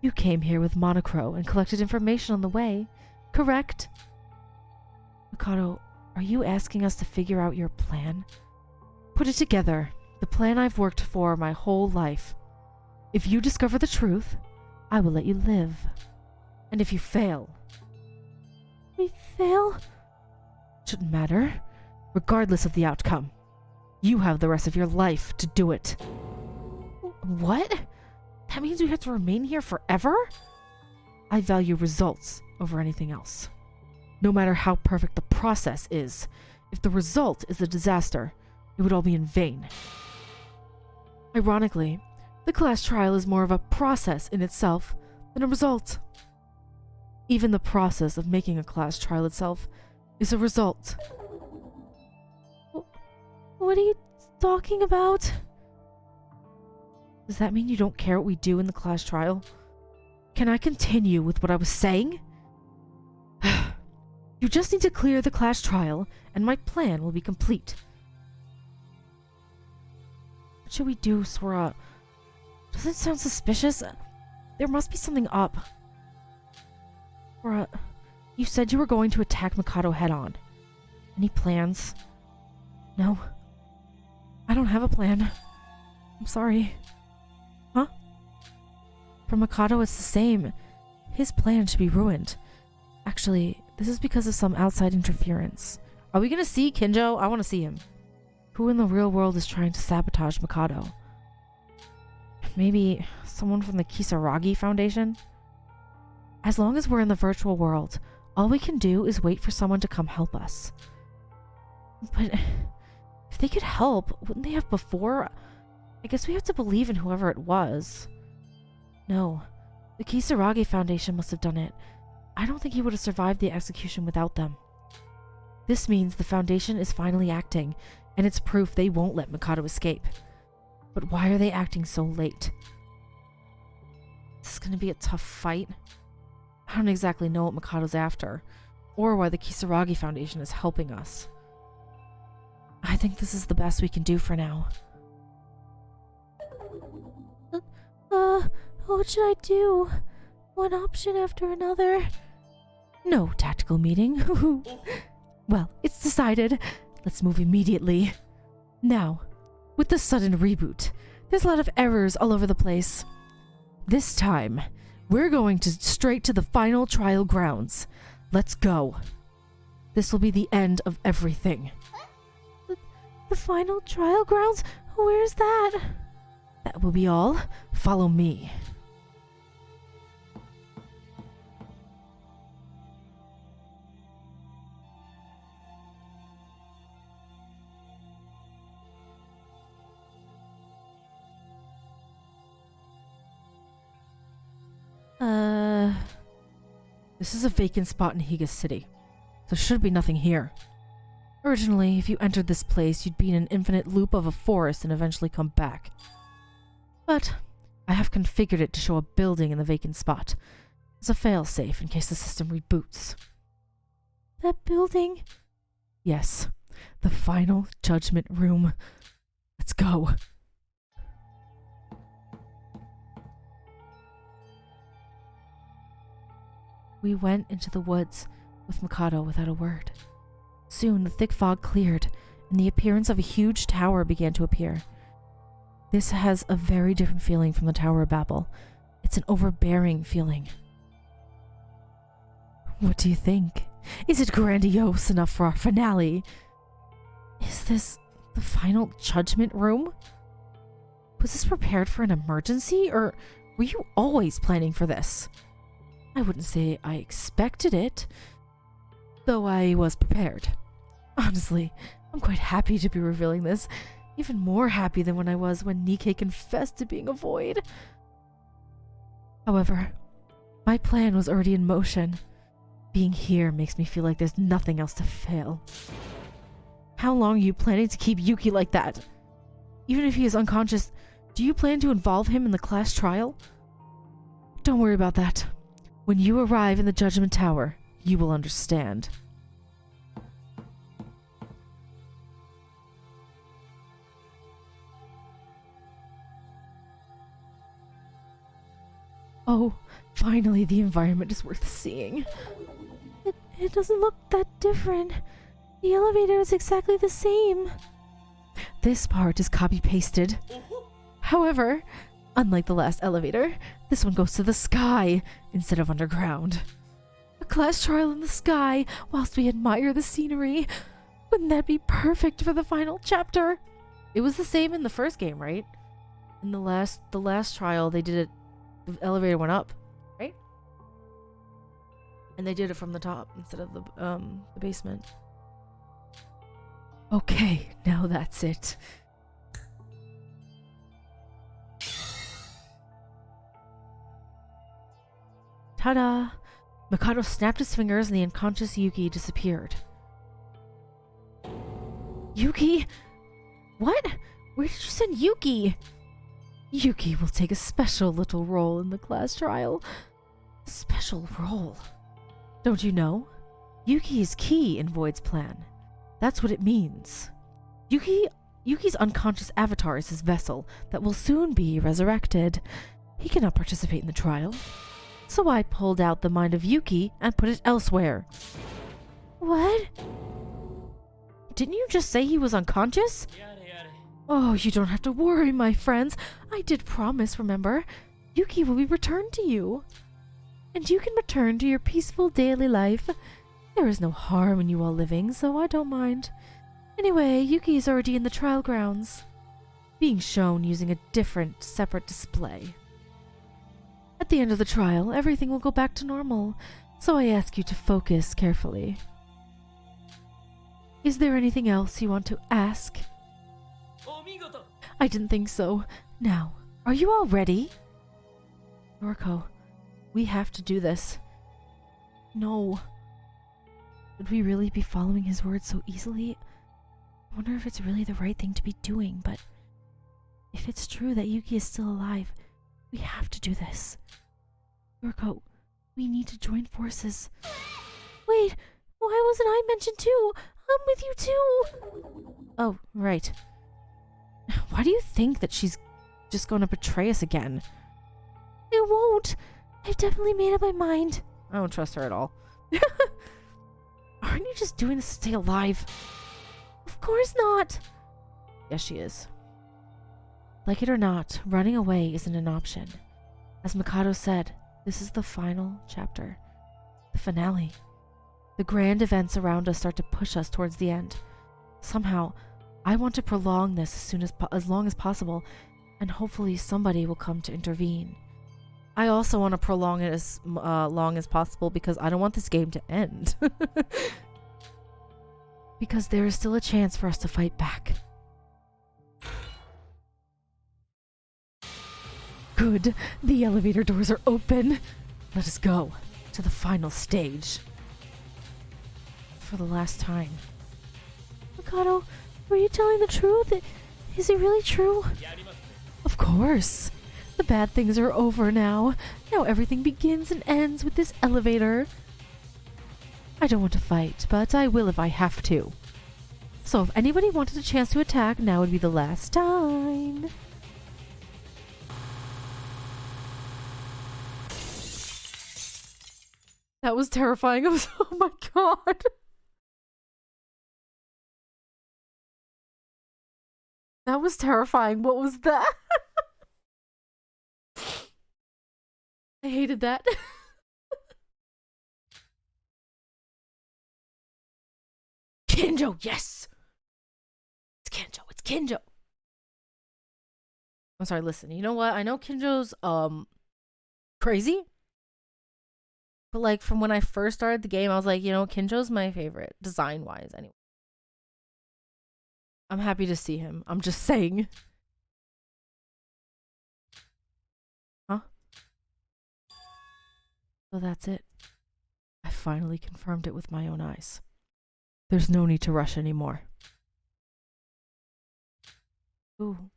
You came here with Monocro and collected information on the way, correct? Mikado, are you asking us to figure out your plan? Put it together. The plan I've worked for my whole life. If you discover the truth, I will let you live. And if you fail... We fail? Shouldn't matter. Regardless of the outcome. You have the rest of your life to do it. What? That means we have to remain here forever? I value results over anything else. No matter how perfect the process is, if the result is a disaster, it would all be in vain. Ironically, the class trial is more of a process in itself than a result. Even the process of making a class trial itself is a result. What are you talking about? Does that mean you don't care what we do in the class trial? Can I continue with what I was saying? You just need to clear the class trial, and my plan will be complete. What should we do, Sora? Does it sound suspicious? There must be something up. Sora, you said you were going to attack Mikado head-on. Any plans? No. I don't have a plan. I'm sorry. Huh? For Mikado, it's the same. His plan should be ruined. Actually, this is because of some outside interference. Are we gonna see Kinjo? I want to see him. Who in the real world is trying to sabotage Mikado? Maybe someone from the Kisaragi Foundation? As long as we're in the virtual world, all we can do is wait for someone to come help us. But if they could help, wouldn't they have before? I guess we have to believe in whoever it was. No, the Kisaragi Foundation must have done it. I don't think he would have survived the execution without them. This means the Foundation is finally acting, and it's proof they won't let Mikado escape. But why are they acting so late? This is gonna be a tough fight. I don't exactly know what Mikado's after, or why the Kisaragi Foundation is helping us. I think this is the best we can do for now. What should I do? One option after another. No tactical meeting. Well, it's decided. Let's move immediately. Now, with the sudden reboot, there's a lot of errors all over the place. This time, we're going straight to the final trial grounds. Let's go. This will be the end of everything. The final trial grounds? Where's that? That will be all. Follow me. This is a vacant spot in Higa City. There should be nothing here. Originally, if you entered this place, you'd be in an infinite loop of a forest and eventually come back. But I have configured it to show a building in the vacant spot. It's a failsafe in case the system reboots. That building? Yes, the final judgment room. Let's go. We went into the woods with Mikado without a word. Soon the thick fog cleared, and the appearance of a huge tower began to appear. This has a very different feeling from the Tower of Babel. It's an overbearing feeling. What do you think? Is it grandiose enough for our finale? Is this the final judgment room? Was this prepared for an emergency, or were you always planning for this? I wouldn't say I expected it, though I was prepared. Honestly, I'm quite happy to be revealing this, even more happy than when I was when Nikke confessed to being a void. However, my plan was already in motion. Being here makes me feel like there's nothing else to fail. How long are you planning to keep Yuki like that? Even if he is unconscious, do you plan to involve him in the class trial? Don't worry about that. When you arrive in the Judgment Tower, you will understand. Oh, finally the environment is worth seeing. It doesn't look that different. The elevator is exactly the same. This part is copy-pasted. However, unlike the last elevator, this one goes to the sky instead of underground. A class trial in the sky whilst we admire the scenery. Wouldn't that be perfect for the final chapter? It was the same in the first game, right? In the last trial, they did it. The elevator went up, right? And they did it from the top instead of the basement. Okay, now that's it. Ta-da! Mikado snapped his fingers and the unconscious Yuki disappeared. Yuki? What? Where did you send Yuki? Yuki will take a special little role in the class trial. Special role? Don't you know? Yuki is key in Void's plan. That's what it means. Yuki's unconscious avatar is his vessel that will soon be resurrected. He cannot participate in the trial. So I pulled out the mind of Yuki and put it elsewhere. What? Didn't you just say he was unconscious? Oh, you don't have to worry, my friends. I did promise, remember? Yuki will be returned to you. And you can return to your peaceful daily life. There is no harm in you all living, so I don't mind. Anyway, Yuki is already in the trial grounds, being shown using a different, separate display. At the end of the trial, everything will go back to normal, so I ask you to focus carefully. Is there anything else you want to ask? I didn't think so. Now, are you all ready? Noriko, we have to do this. No. Would we really be following his words so easily? I wonder if it's really the right thing to be doing, but if it's true that Yuki is still alive, we have to do this. Noriko, we need to join forces. Wait, why wasn't I mentioned too? I'm with you too. Oh, right. Why do you think that she's just going to betray us again? It won't. I've definitely made up my mind. I don't trust her at all. Aren't you just doing this to stay alive? Of course not. Yes, she is. Like it or not, running away isn't an option. As Mikado said, this is the final chapter. The finale. The grand events around us start to push us towards the end. Somehow, I want to prolong this as long as possible, and hopefully somebody will come to intervene. I also want to prolong it as long as possible because I don't want this game to end. Because there is still a chance for us to fight back. Good. The elevator doors are open. Let us go to the final stage. For the last time. Mikado, were you telling the truth? Is it really true? Of course. The bad things are over now. Now everything begins and ends with this elevator. I don't want to fight, but I will if I have to. So if anybody wanted a chance to attack, now would be the last time. That was terrifying. Oh my god. That was terrifying. What was that? I hated that. Kinjo, yes! It's Kinjo, it's Kinjo! I'm sorry, listen, you know what? I know Kinjo's, crazy. But, like, from when I first started the game, I was like, you know, Kinjo's my favorite, design-wise, anyway. I'm happy to see him. I'm just saying. Huh? So that's it. I finally confirmed it with my own eyes. There's no need to rush anymore. Ooh.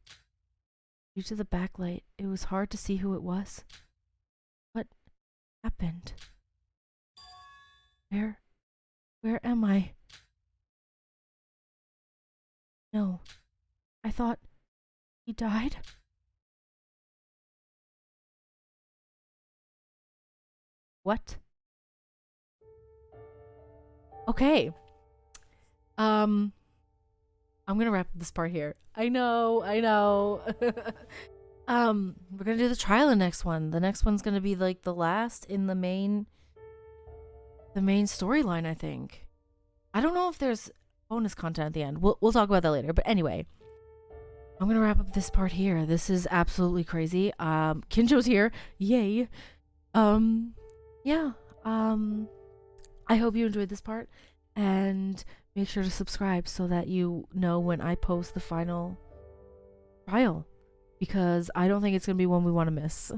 Due to the backlight, it was hard to see who it was. What happened? Where am I? No. I thought he died? What? Okay. I'm gonna wrap this part here. I know. We're gonna do the trial in the next one. The next one's gonna be like the last in the main storyline, I think. I don't know if there's bonus content at the end. We'll talk about that later. But anyway, I'm gonna wrap up this part here. This is absolutely crazy. Kinjo's here. Yay. Yeah. I hope you enjoyed this part, and make sure to subscribe so that you know when I post the final trial, because I don't think it's gonna be one we want to miss.